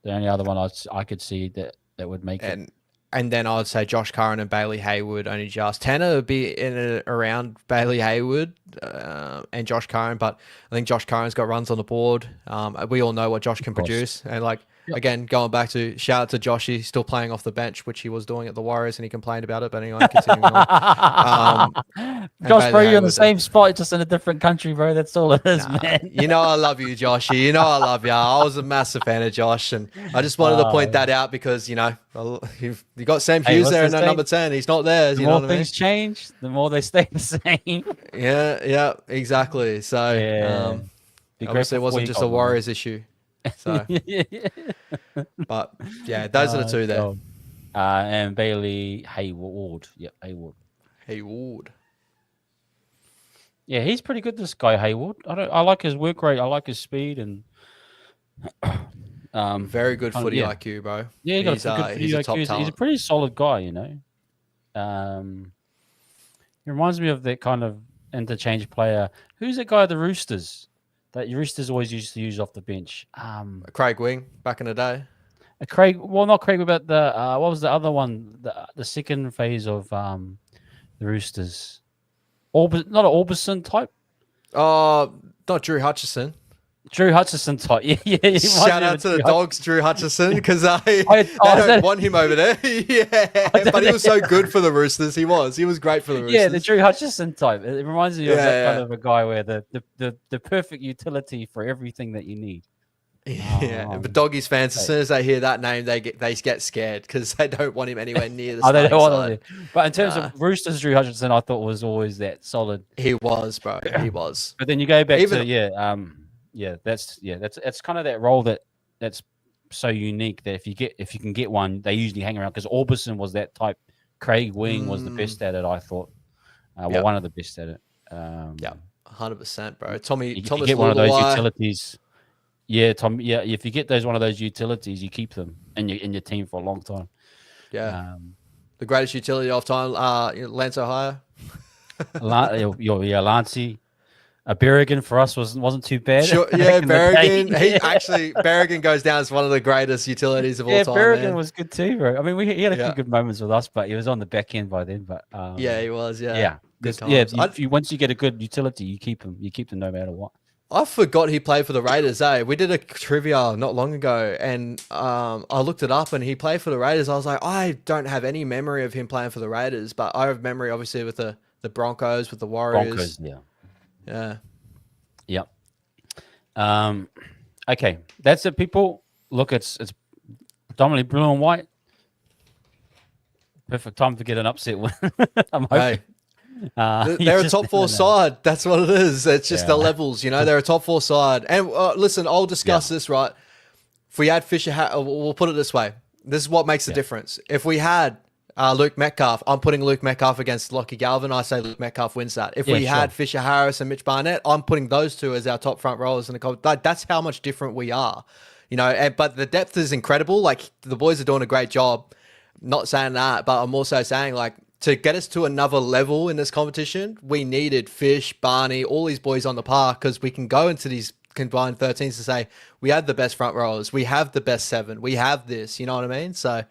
the only other one I could see that would make it. And then I would say Josh Curran and Bailey Hayward only just. Tanner would be in and around Bailey Hayward and Josh Curran, but I think Josh Curran's got runs on the board. We all know what Josh can produce. And again, going back to shout out to Josh, he's still playing off the bench, which he was doing at the Warriors, and he complained about it. But anyway, continuing on. Josh, bro, you're in the same spot, just in a different country, bro. That's all it is, man. You know I love you, Joshy. You know I love you. I was a massive fan of Josh, and I just wanted to point that out because, you got Sam Hughes there in that number 10. He's not there. The more things change, the more they stay the same. Yeah, exactly. So, obviously it wasn't just a Warriors issue. So, but yeah, those are the two there. And Bailey Hayward. Yep, Hayward. Yeah, he's pretty good. This guy Hayward. I like his work rate. I like his speed and very good footy IQ, bro. Yeah, he's a good footy IQ. He's a pretty solid guy, He reminds me of that kind of interchange player. Who's that guy at the Roosters? That Roosters always used to use off the bench. Craig Wing back in the day. Not Craig, but the what was the other one? The second phase of the Roosters. Not an Orbison type. Not Drew Hutchison. Drew Hutchison type. Yeah. Shout out to the Dogs, Drew Hutchison, because they don't want him over there. Yeah, but he was so good for the Roosters. He was great for the Roosters. Yeah, the Drew Hutchison type. It reminds me of that kind of a guy where the perfect utility for everything that you need. Yeah, but Doggies fans, as soon as they hear that name, they get scared because they don't want him anywhere near the they don't want side. But in terms of Roosters, Drew Hutchison, I thought was always that solid. He was, bro. He was. But then you go back to that's kind of that role that's so unique that if you can get one, they usually hang around because Orbison was that type. Craig Wing was the best at it, I thought. One of the best at it. 100%, bro. Thomas get one of those utilities. Yeah, Tom. Yeah, if you get one of those utilities, you keep them in your team for a long time. Yeah, the greatest utility of time, Lance Ohio. Lancey. Berrigan for us wasn't too bad. Sure, yeah, Berrigan. Berrigan goes down as one of the greatest utilities of all time. Berrigan was good too, bro. I mean, he had a few good moments with us, but he was on the back end by then. But he was. Yeah. Once you get a good utility, you keep them. You keep them no matter what. I forgot he played for the Raiders, We did a trivia not long ago, and I looked it up, and he played for the Raiders. I was like, I don't have any memory of him playing for the Raiders, but I have memory, obviously, with the Broncos, with the Warriors. Yeah. Yep. Okay, that's it, people. Look, it's predominantly blue and white. Perfect time to get an upset win. I'm hoping. They're a top four side. That's what it is. It's just the levels, They're a top four side. And listen, I'll discuss this, right? If we had Fisher, we'll put it this way. This is what makes the difference. If we had Luke Metcalf, I'm putting Luke Metcalf against Lockie Galvin. I say Luke Metcalf wins that. If we had Fisher Harris and Mitch Barnett, I'm putting those two as our top front rowers in the that's how much different we are. But the depth is incredible. Like, the boys are doing a great job. Not saying that, but I'm also saying, like, to get us to another level in this competition, we needed Fish, Barney, all these boys on the park, because we can go into these combined 13s and say, we have the best front rowers, we have the best 7, we have this, you know what I mean? So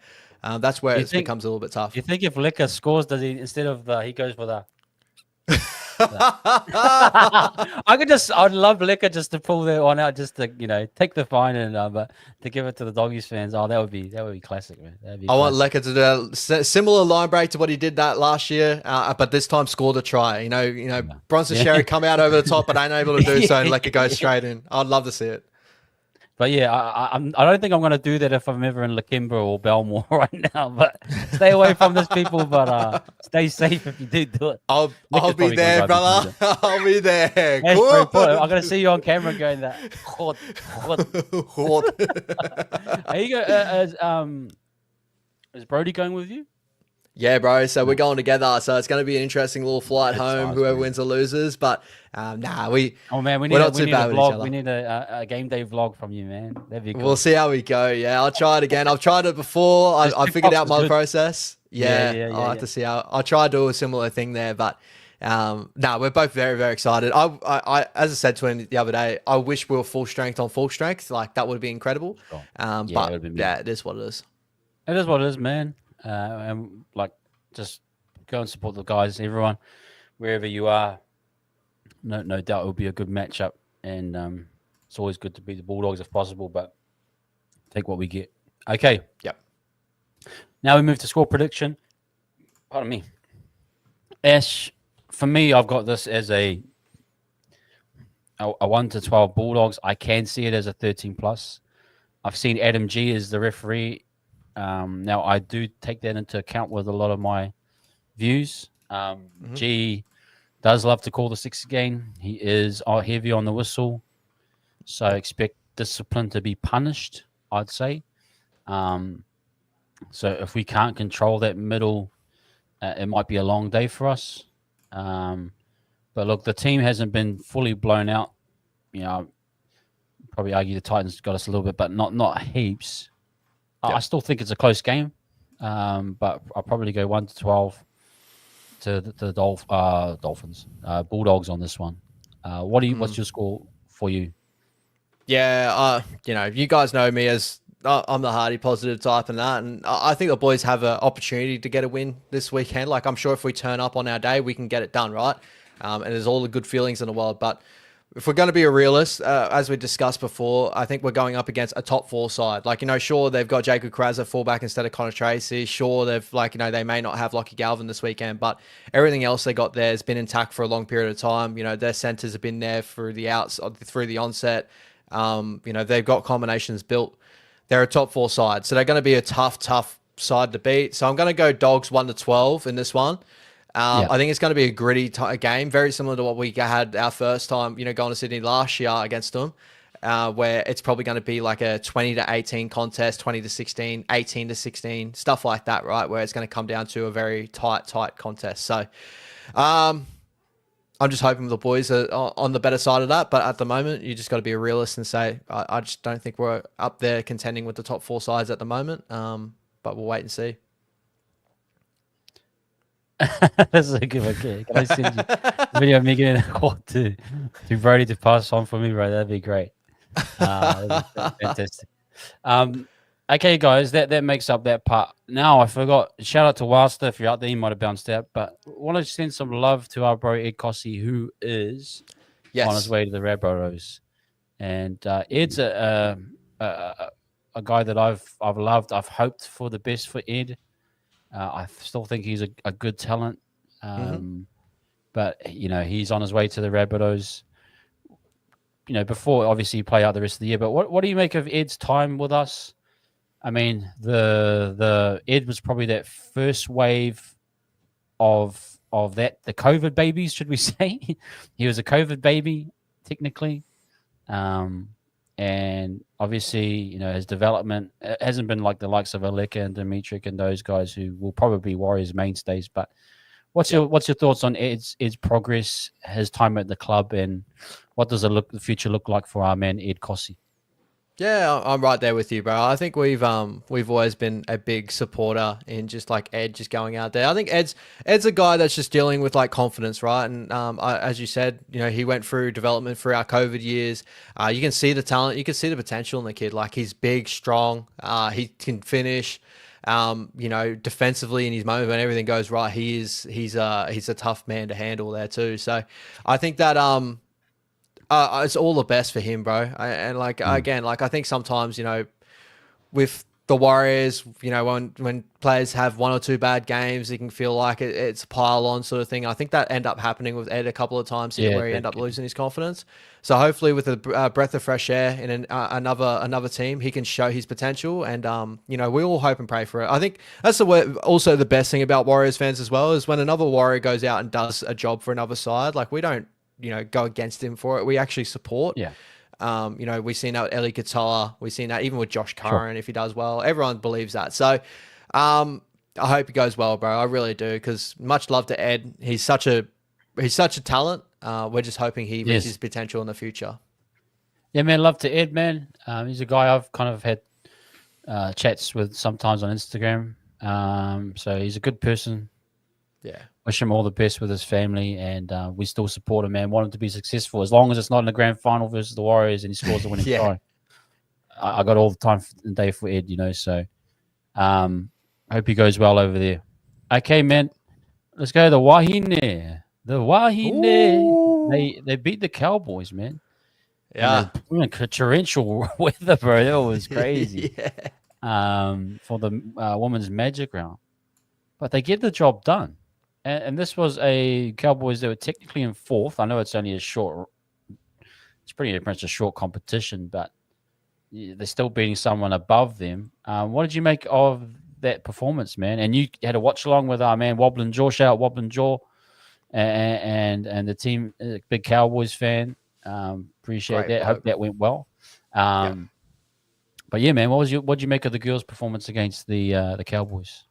that's where it becomes a little bit tough. You think if Licker scores, does he, instead of he goes for the... I'd love Licker just to pull that one out, just to take the fine and but to give it to the Doggies fans. Oh, that would be classic, man. I want Licker to do a similar line break to what he did that last year, but this time scored a try. Bronson Sherry come out over the top, but ain't able to do so, and Licker goes straight in. I'd love to see it. But yeah, I don't think I'm going to do that if I'm ever in Lakemba or Belmore right now. But stay away from this, people. But stay safe if you do it. I'll be there, brother. I'll be there. I'm going to see you on camera going that. Are you go? Is Brody going with you? Yeah, bro. So we're going together. So it's going to be an interesting little flight Good home, times, whoever man. wins or loses. But Oh man, we're not we too need a bad with each vlog. other. We need a game day vlog from you, man. That'd be We'll cool. see how we go. Yeah, I'll try it again. I've tried it before. Just I two figured props out is my good. process. Yeah, Yeah, yeah, yeah, I'll have yeah. to see how. I'll try to do a similar thing there. But no, we're both very, very excited. As I said to him the other day, I wish we were full strength on full strength. Like that would be incredible. Sure. Yeah, it But would be me. yeah, it is what it is. It is what it is, man. And like, just go and support the guys, everyone, wherever you are. No doubt it will be a good matchup, and it's always good to beat the Bulldogs if possible. But take what we get. Okay, Yep. now we move to score prediction. Pardon me, Ash. For me, I've got this as a 1 to 12 Bulldogs. I can see it as a 13 plus. I've seen Adam G as the referee. Now I do take that into account with a lot of my views. G does love to call the 6 again. He is heavy on the whistle, so I expect discipline to be punished, I'd say. So if we can't control that middle, it might be a long day for us. But look, the team hasn't been fully blown out. You know, probably argue the Titans got us a little bit, but not heaps. I still think it's a close game, but I'll probably go 1 to 12 to the Dolphins, Bulldogs on this one. What's your score for you? Yeah, you guys know me as I'm the hardy positive type and that, and I think the boys have an opportunity to get a win this weekend. Like I'm sure if we turn up on our day, we can get it done, right? And there's all the good feelings in the world. But if we're going to be a realist, as we discussed before, I think we're going up against a top 4 side. Like, sure, they've got Jacob Kraz at fullback instead of Connor Tracy. Sure, they've they may not have Lockie Galvin this weekend, but everything else they got there has been intact for a long period of time. Their centers have been there through the through the onset. They've got combinations built. They're a top 4 side, so they're going to be a tough side to beat. So I'm going to go Dogs 1 to 12 in this one. I think it's going to be a gritty game, very similar to what we had our first time, going to Sydney last year against them, where it's probably going to be like a 20-18 contest, 20-16, 18-16, stuff like that, right? Where it's going to come down to a very tight contest. So I'm just hoping the boys are on the better side of that. But at the moment, you just got to be a realist and say, I just don't think we're up there contending with the top 4 sides at the moment. But we'll wait and see. That's a good one. Can I send you a video of me getting a call to Brody to pass on for me, bro? That'd be great. That'd be fantastic. Okay, guys, that makes up that part. Now I forgot. Shout out to Wilster if you're out there. You might have bounced out, but want to send some love to our bro Ed Kosi, who is on his way to the Rabbitohs. And Ed's a guy that I've loved. I've hoped for the best for Ed. I still think he's a good talent, but he's on his way to the Rabbitohs. Before obviously you play out the rest of the year. But what do you make of Ed's time with us? I mean, the Ed was probably that first wave of the COVID babies, should we say? He was a COVID baby technically, and obviously, his development hasn't been like the likes of Aleka and Dimitri and those guys who will probably be Warriors mainstays. But what's your thoughts on Ed's progress, his time at the club, and what does the future look like for our man Ed Kosi? Yeah, I'm right there with you, bro. I think we've always been a big supporter in just like Ed just going out there. I think Ed's a guy that's just dealing with like confidence, right? And as you said, he went through development through our COVID years. You can see the talent, you can see the potential in the kid. Like he's big, strong. He can finish. Defensively in his moment when everything goes right, he's a tough man to handle there too. So I think that it's all the best for him, bro. Again, I think sometimes, with the Warriors, when players have 1 or 2 bad games, it can feel like it's a pile on sort of thing. I think that ended up happening with Ed a couple of times here, where he ended up losing his confidence. So hopefully, with a breath of fresh air in another team, he can show his potential. And we all hope and pray for it. I think that's also the best thing about Warriors fans as well, is when another Warrior goes out and does a job for another side, like we don't go against him for it. We actually support. Yeah. We've seen that with Eli Katoa. We've seen that even with Josh Curran, if he does well. Everyone believes that. So, I hope he goes well, bro. I really do, because much love to Ed. He's such a talent. We're just hoping he reaches his Yes. potential in the future. Yeah, man. Love to Ed, man. He's a guy I've kind of had chats with sometimes on Instagram. So he's a good person. Yeah. Wish him all the best with his family, and we still support him, man. Want him to be successful as long as it's not in the grand final versus the Warriors and he scores the winning Yeah. try. I got all the time and day for Ed, you know. So hope he goes well over there. Okay, man. Let's go to the Wahine. The Wahine. Ooh. They beat the Cowboys, man. And Yeah. they're in torrential weather, bro. That was crazy. Yeah. For the women's magic round. But they get the job done. And this was a Cowboys that were technically in fourth. I know it's only it's pretty much a short competition, but they're still beating someone above them. What did you make of that performance, man? And you had a watch along with our man Wobbling Jaw, shout out Wobbling Jaw, and the team, big Cowboys fan. Appreciate Great that. Hope bloke. that went well. Yeah. But yeah, man, what did you make of the girls' performance against the Cowboys?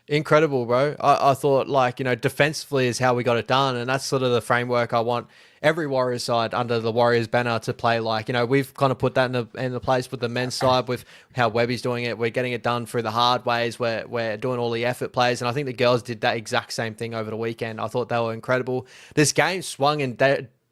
Incredible, bro. I thought, like, defensively is how we got it done. And that's sort of the framework I want every Warriors side under the Warriors banner to play like. We've kind of put that in the place with the men's side with how Webby's doing it. We're getting it done through the hard ways. We're doing all the effort plays. And I think the girls did that exact same thing over the weekend. I thought they were incredible. This game swung in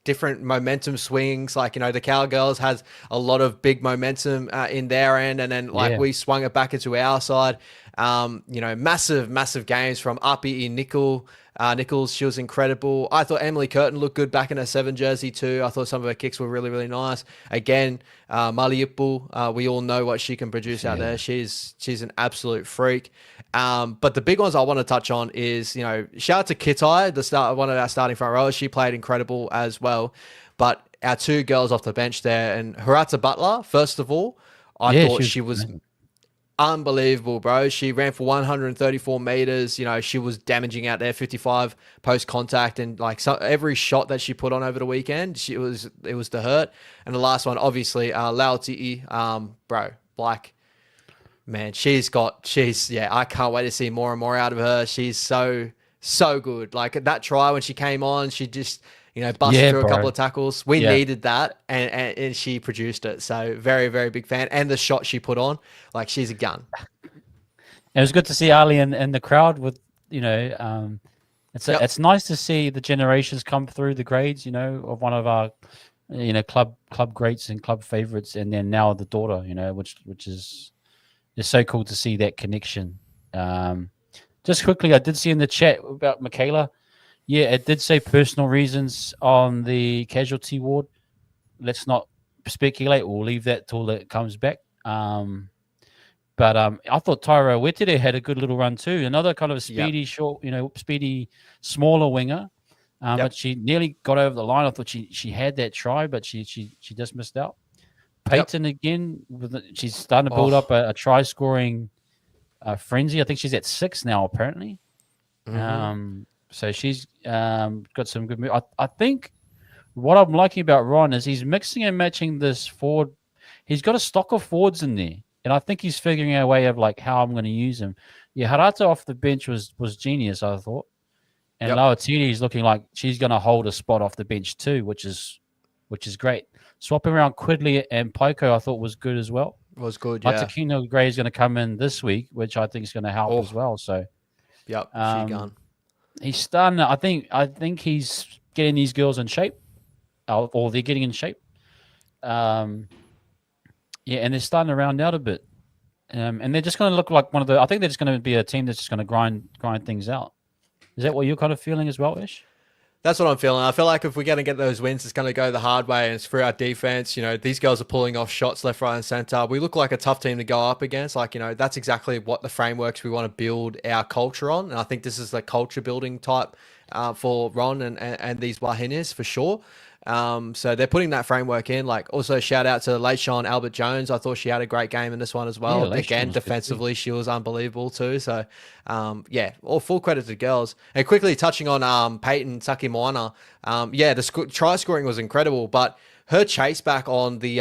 different momentum swings. Like, the Cowgirls has a lot of big momentum in their end. And then, like, Yeah. we swung it back into our side. Massive games from Uppy Nichols. She was incredible. I thought Emily Curtin looked good back in her 7 jersey too. I thought some of her kicks were really, really nice. Again, Maliupu, we all know what she can produce out there. She's an absolute freak. But the big ones I want to touch on is, shout out to Kitai, one of our starting front rowers. She played incredible as well. But our 2 girls off the bench there, and Hirata Butler, first of all, I thought she was unbelievable, bro. She ran for 134 meters. She was damaging out there, 55 post contact, and like every shot that she put on over the weekend, it was to hurt. And the last one, obviously, Lauti'i, bro, like, man, I can't wait to see more and more out of her. She's so good. Like that try when she came on, she just busted through a couple of tackles. We needed that, and she produced it. So very, very big fan. And the shot she put on, like, she's a gun. It was good to see Ali in the crowd with, it's nice to see the generations come through the grades, of one of our, club greats and club favorites, and then now the daughter, which is so cool to see that connection. Just quickly, I did see in the chat about Michaela. Yeah, it did say personal reasons on the casualty ward. Let's not speculate. We'll leave that till it comes back. But I thought Tyra Wettere had a good little run too. Another kind of speedy, short, speedy, smaller winger. But she nearly got over the line. I thought she had that try, but she just missed out. Peyton again, she's starting to build up a try-scoring frenzy. I think she's at 6 now, apparently. Mm-hmm. So she's got some good moves. I think what I'm liking about Ron is he's mixing and matching this forward. He's got a stock of forwards in there, and I think he's figuring out a way of like how I'm going to use him. Yeah, Harata off the bench was genius, I thought. And Lauatini is looking like she's going to hold a spot off the bench too, which is great. Swapping around Quidley and Poco, I thought was good as well. Was good, yeah. Matakino Gray is going to come in this week, which I think is going to help as well. So, she gone. He's starting. I think he's getting these girls in shape, or they're getting in shape. And they're starting to round out a bit, and they're just going to look like one of the. I think they're just going to be a team that's just going to grind things out. Is that what you're kind of feeling as well, Ish? That's what I'm feeling. I feel like if we're going to get those wins, it's going to go the hard way, and it's through our defense. These girls are pulling off shots left, right, and center. We look like a tough team to go up against. Like, that's exactly what the frameworks we want to build our culture on. And I think this is the culture building type for Ron and these Wahines for sure. So they're putting that framework in. Like, also shout out to Leishan Albert Jones. I thought she had a great game in this one as well. Yeah, again, defensively, she was unbelievable too. So, all full credit to the girls. And quickly touching on Peyton Sakimoana. The try scoring was incredible, but her chase back on the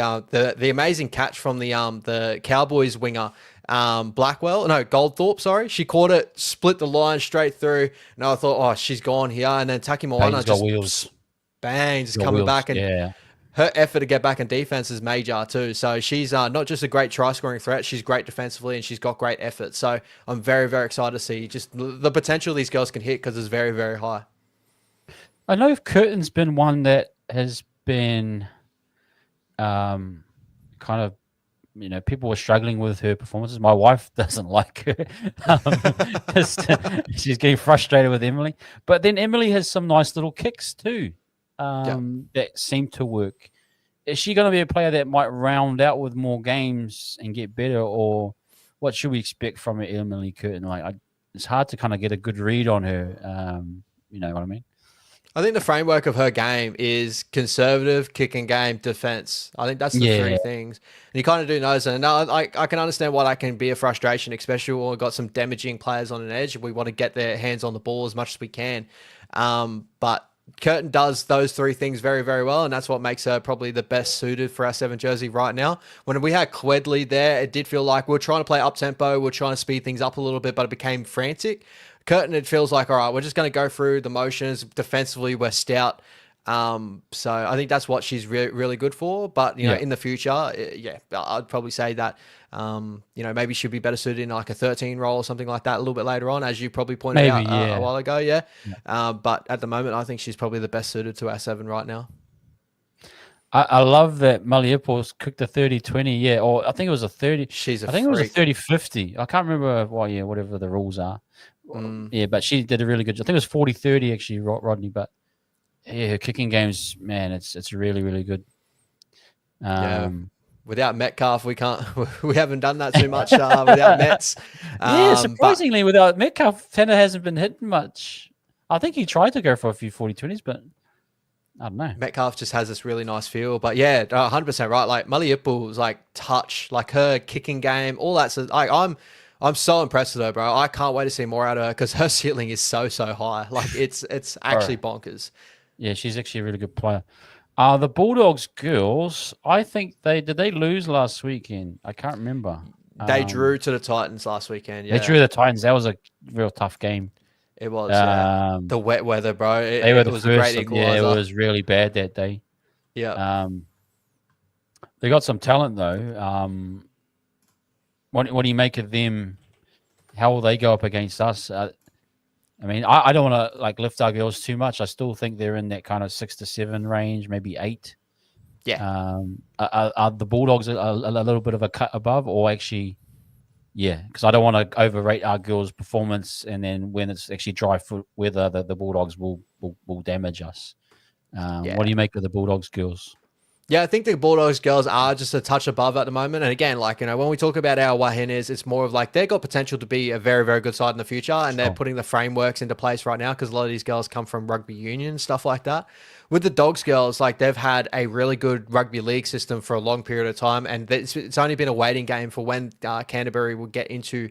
amazing catch from the Cowboys winger Goldthorpe, sorry. She caught it, split the line straight through. And I thought, oh, she's gone here. And then Taki Moana Peyton's got just wheels. bang, just Got coming wheels. back. And Yeah. her effort to get back in defense is major too. So she's not just a great try scoring threat, she's great defensively and she's got great effort. So I'm very, very excited to see just the potential these girls can hit because it's very, very high. I know Curtin's been one that has been kind of, people were struggling with her performances. My wife doesn't like her. She's getting frustrated with Emily. But then Emily has some nice little kicks too that seem to work. Is she going to be a player that might round out with more games and get better, or what should we expect from Emily Curtin? It's hard to kind of get a good read on her. You know what I mean? I think the framework of her game is conservative, kicking game, defense. I think that's the three things. And you kind of do know those. And I can understand why that can be a frustration, especially when we've got some damaging players on an edge. We want to get their hands on the ball as much as we can. But Curtin does those three things very, very well, and that's what makes her probably the best suited for our 7 jersey right now. When we had Quedley there, it did feel like we were trying to play up-tempo, we were trying to speed things up a little bit, but it became frantic. Curtin, it feels like, all right, we're just going to go through the motions. Defensively, we're stout. So I think that's what she's really good for. But, in the future, I'd probably say that, maybe she'd be better suited in like a 13 role or something like that a little bit later on, as you probably pointed out a while ago. Yeah. But at the moment, I think she's probably the best suited to our 7 right now. I love that Maliepos cooked a 30-20, yeah, or I think it was a 30. She's a I think freak. It was a 30-50. I can't remember whatever the rules are. Yeah, but she did a really good job. I think it was 40-30 actually, Rodney. But yeah, her kicking games, man, it's really, really good. Without Metcalf, we haven't done that too much without Mets. Surprisingly, without Metcalf, Tanner hasn't been hitting much. I think he tried to go for a few 40-20s, but I don't know. Metcalf just has this really nice feel. But yeah, 100% right. Like Maliepos, like touch, like her kicking game, all that. So I'm so impressed with her, bro. I can't wait to see more out of her because her ceiling is so high. Like it's actually bonkers. Yeah, she's actually a really good player. The Bulldogs girls, I think they lose last weekend. I can't remember. They drew to the Titans last weekend. Yeah, they drew the Titans. That was a real tough game. It was. The wet weather, bro. It was a great equalizer. Yeah, it was really bad that day. Yeah. They got some talent though. What do you make of them? How will they go up against us? I mean, I don't want to lift our girls too much. I still think they're in that kind of 6 to 7 range, maybe 8. Yeah. Are the Bulldogs a little bit of a cut above, or actually, because I don't want to overrate our girls' performance, and then when it's actually dry foot weather, the Bulldogs will damage us. What do you make of the Bulldogs girls? Yeah, I think the Bulldogs girls are just a touch above at the moment. And again, when we talk about our Wahines, it's more of they've got potential to be a very, very good side in the future. And they're putting the frameworks into place right now because a lot of these girls come from rugby union, stuff like that. With the Dogs girls, they've had a really good rugby league system for a long period of time. And it's only been a waiting game for when Canterbury will get into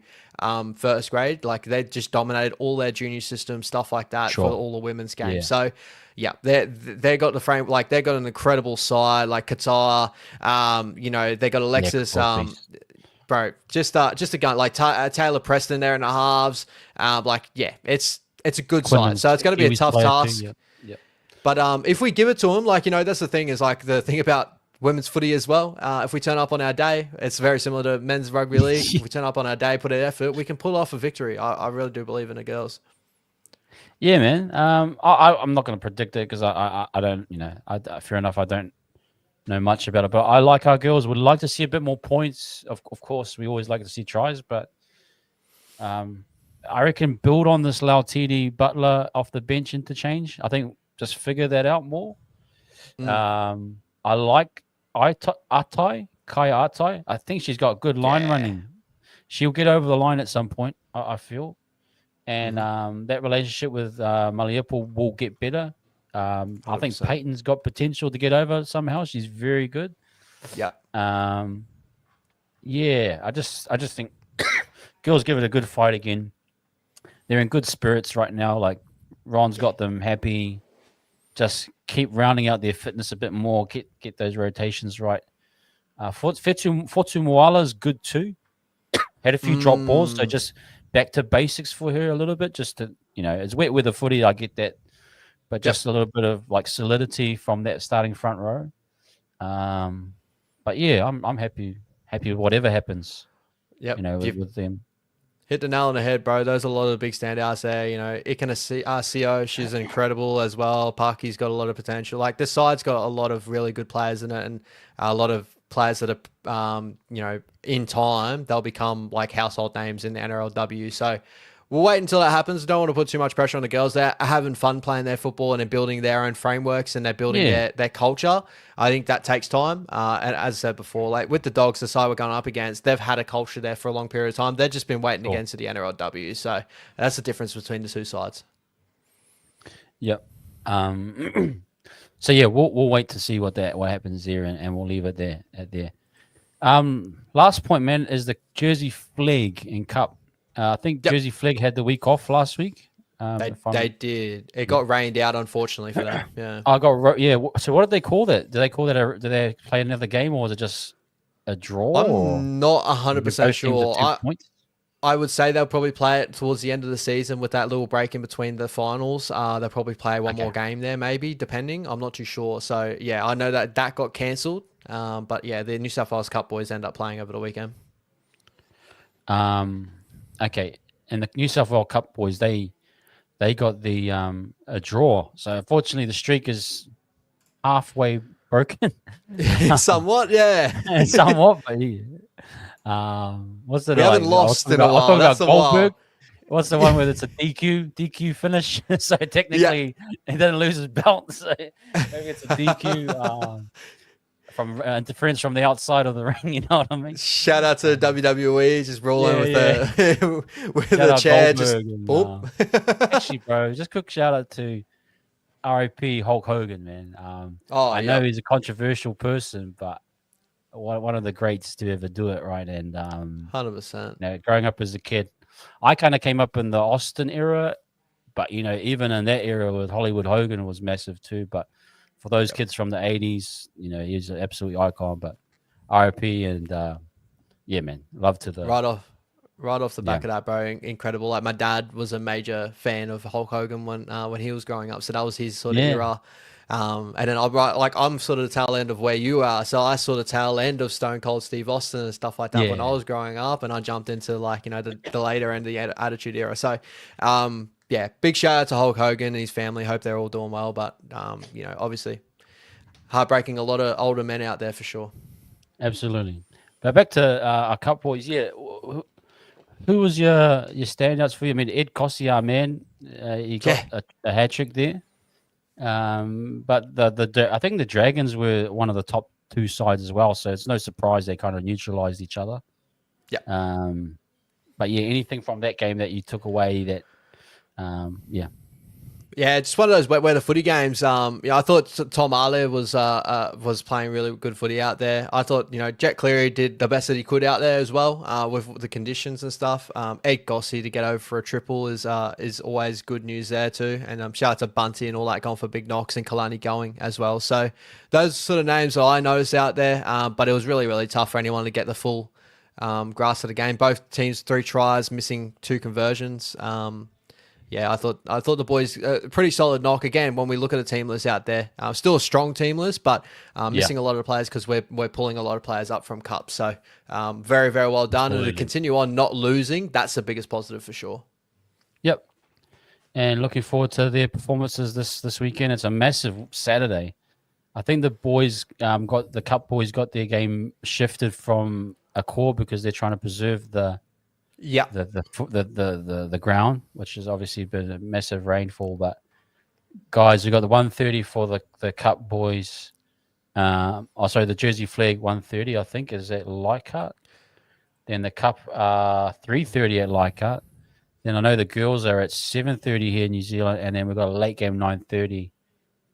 first grade. They just dominated all their junior systems, stuff like that for all the women's games. Yeah. So, yeah, they got the frame, they got an incredible side, Qatar, they got Alexis, bro, just a gun, Taylor Preston there in the halves. It's a good side. So it's going to be a tough task. Yep. But if we give it to them, that's the thing is the thing about women's footy as well. If we turn up on our day, it's very similar to men's rugby league. If we turn up on our day, put in effort, we can pull off a victory. I really do believe in the girls. Yeah, man. I'm not going to predict it because I don't, fair enough. I don't know much about it, but I like our girls. Would like to see a bit more points. Of course, we always like to see tries, but I reckon build on this Lautiti Butler off the bench interchange. I think just figure that out more. I like Kai Atai. I think she's got good line running. She'll get over the line at some point, I feel. And that relationship with Maliepol will get better. I think Peyton's got potential to get over somehow. She's very good. Yeah. I just think girls give it a good fight again. They're in good spirits right now. Ron's got them happy. Just keep rounding out their fitness a bit more. Get those rotations right. Fortu Moala is good too. Had a few drop balls, so just back to basics for her a little bit. Just to it's wet weather footy. I get that, but Yep. just a little bit of like solidity from that starting front row. But yeah, I'm happy with whatever happens. Yep. With them. Hit the nail on the head, bro. There's a lot of big standouts there. Ikena RCO, she's incredible as well. Parky's got a lot of potential. Like, this side's got a lot of really good players in it, and a lot of players that are, in time, they'll become like household names in the NRLW. So we'll wait until that happens. Don't want to put too much pressure on the girls. They're having fun playing their football and they're building their own frameworks and they're building their culture. I think that takes time. And as I said before, like with the Dogs, the side we're going up against, they've had a culture there for a long period of time. They've just been waiting against the NRLW. So that's the difference between the two sides. Yep. So yeah, we'll wait to see what happens there, and we'll leave it there Last point, man, is the Jersey Flag in Cup. I think Jersey Flag had the week off last week. They did. It got rained out, unfortunately, for them. Yeah. So what did they call that? Did they call that? Did they play another game, or was it just a draw? I'm not 100% sure. I would say they'll probably play it towards the end of the season with that little break in between the finals. They'll probably play one more game there, maybe, depending. I'm not too sure. So, yeah, I know that got cancelled. But, yeah, the New South Wales Cup boys end up playing over the weekend. Okay. And the New South Wales Cup boys, they got the a draw. So, unfortunately, the streak is halfway broken. Somewhat, yeah. Somewhat, but yeah. What's the? We haven't lost in a while. That's a Goldberg. What's the one where it's a DQ finish? So technically, he didn't lose his belt. So maybe it's a DQ from interference from the outside of the ring. You know what I mean? Shout out to WWE, just rolling with the chair. Actually, bro, just quick shout out to RIP Hulk Hogan, man. I know he's a controversial person, but one of the greats to ever do it, right? And 100%. Growing up as a kid, I kind of came up in the Austin era, but even in that era with Hollywood Hogan was massive too. But for those kids from the 80s, he's an absolute icon. But RIP, and yeah, man, love to the right off the back of that, bro. Incredible. Like, my dad was a major fan of Hulk Hogan when he was growing up, so that was his sort of era. And then I'm sort of the tail end of where you are. So I sort of tail end of Stone Cold Steve Austin and stuff like that when I was growing up, and I jumped into the later end of the Attitude Era. So, big shout out to Hulk Hogan and his family. Hope they're all doing well. But, obviously heartbreaking, a lot of older men out there for sure. Absolutely. But back to our Cup boys. Yeah. Who was your standouts for you? I mean, Ed Kosi, our man, he got a hat trick there. But I think the Dragons were one of the top two sides as well, so it's no surprise they kind of neutralized each other. Yeah. But yeah, anything from that game that you took away that, Yeah, just one of those wet weather footy games. I thought Tom Ale was playing really good footy out there. I thought Jet Cleary did the best that he could out there as well with the conditions and stuff. Ed Gossie to get over for a triple is always good news there too. And shout out to Bunty and all that going for big knocks, and Kalani going as well. So those sort of names that I noticed out there. But it was really, really tough for anyone to get the full grasp of the game. Both teams 3 tries, missing 2 conversions. I thought the boys pretty solid knock again. When we look at the team list out there, still a strong team list, but missing a lot of players because we're pulling a lot of players up from Cup. So very, very well done. Absolutely. And to continue on not losing, that's the biggest positive for sure. Yep. And looking forward to their performances this weekend. It's a massive Saturday. I think the boys the Cup boys got their game shifted from a core because they're trying to preserve the ground, which has obviously been a massive rainfall. But guys, we got the 1:30 for the Cup boys. The Jersey Flag 1:30, I think, is at Leichhardt. Then the Cup 3:30 at Leichhardt. Then I know the girls are at 7:30 here in New Zealand, and then we've got a late game 9:30.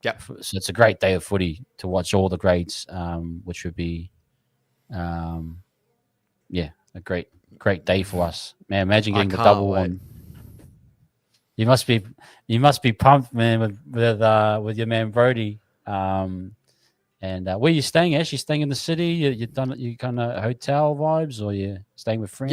Yep. So it's a great day of footy to watch all the grades, which would be, a great day for us, man. Imagine getting the double one. You must be pumped, man, with your man Brody. And where are you staying? Actually staying in the city? You kind of hotel vibes, or you staying with friends?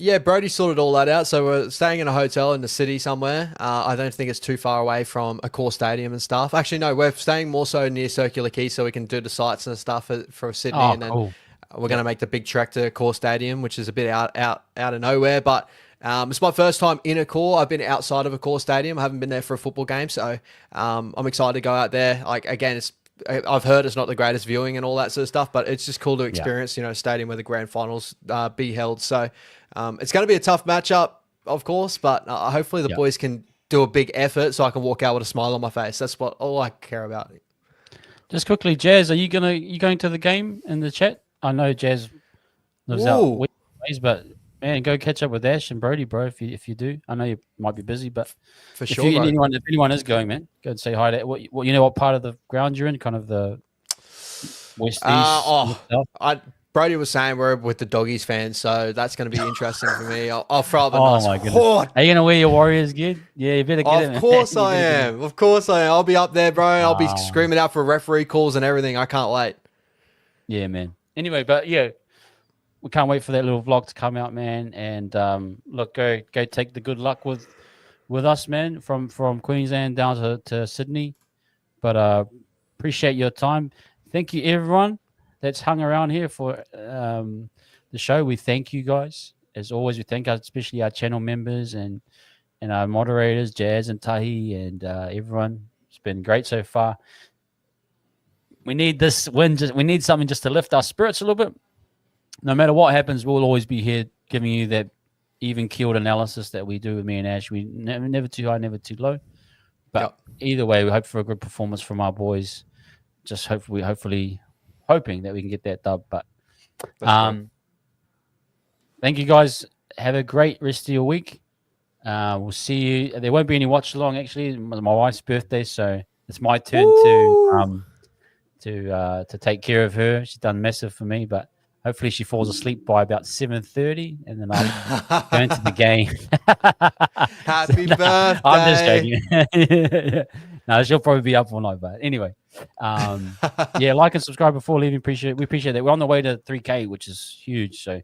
Yeah, Brody sorted all that out. So we're staying in a hotel in the city somewhere. I don't think it's too far away from a core stadium and stuff. Actually, no, we're staying more so near Circular Quay so we can do the sights and stuff for Sydney. Oh, And then cool. we're going to make the big trek to core stadium, which is a bit out of nowhere. But it's my first time in a core. I've been outside of a core stadium. I haven't been there for a football game. So I'm excited to go out there. Like, again, I've heard it's not the greatest viewing and all that sort of stuff, but it's just cool to experience, a stadium where the grand finals be held. So it's going to be a tough matchup, of course, but hopefully the boys can do a big effort so I can walk out with a smile on my face. That's all I care about. Just quickly, Jazz, are you going to the game in the chat? I know Jazz lives out ways, but man, go catch up with Ash and Brody, bro. If you do, I know you might be busy, but for sure, if anyone is going, man, go and say hi to what you know what part of the ground you're in, kind of the west east. Brody was saying we're with the Doggies fans, so that's going to be interesting for me. I'll throw up a oh nice my goodness. Are you going to wear your Warriors gear? Yeah, you better get it. Of course I am. Of course I am. I'll be up there, bro. I'll be screaming out for referee calls and everything. I can't wait. Yeah, man. Anyway, but yeah, we can't wait for that little vlog to come out, man. And look, go take the good luck with us, man, from Queensland down to Sydney. But appreciate your time. Thank you, everyone that's hung around here for the show. We thank you guys. As always, we thank especially our channel members and our moderators, Jazz and Tahi, and everyone. It's been great so far. We need this win. We need something just to lift our spirits a little bit. No matter what happens, we'll always be here giving you that even-keeled analysis that we do with me and Ash. We never too high, never too low. But either way, we hope for a good performance from our boys. Just hopefully hoping that we can get that dub. But thank you guys. Have a great rest of your week. We'll see you. There won't be any watch along. Actually, it's my wife's birthday, so it's my turn to take care of her. She's done massive for me, but hopefully she falls asleep by about 7:30, and then I'll go into the game. Happy birthday! I'm just joking. No, she'll probably be up all night. But anyway, yeah, like and subscribe before leaving. We appreciate that. We're on the way to 3K, which is huge. So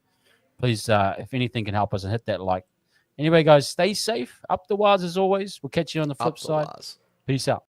please, if anything can help us, and hit that like. Anyway, guys, stay safe. Up the wires as always. We'll catch you on the flip side. Peace out.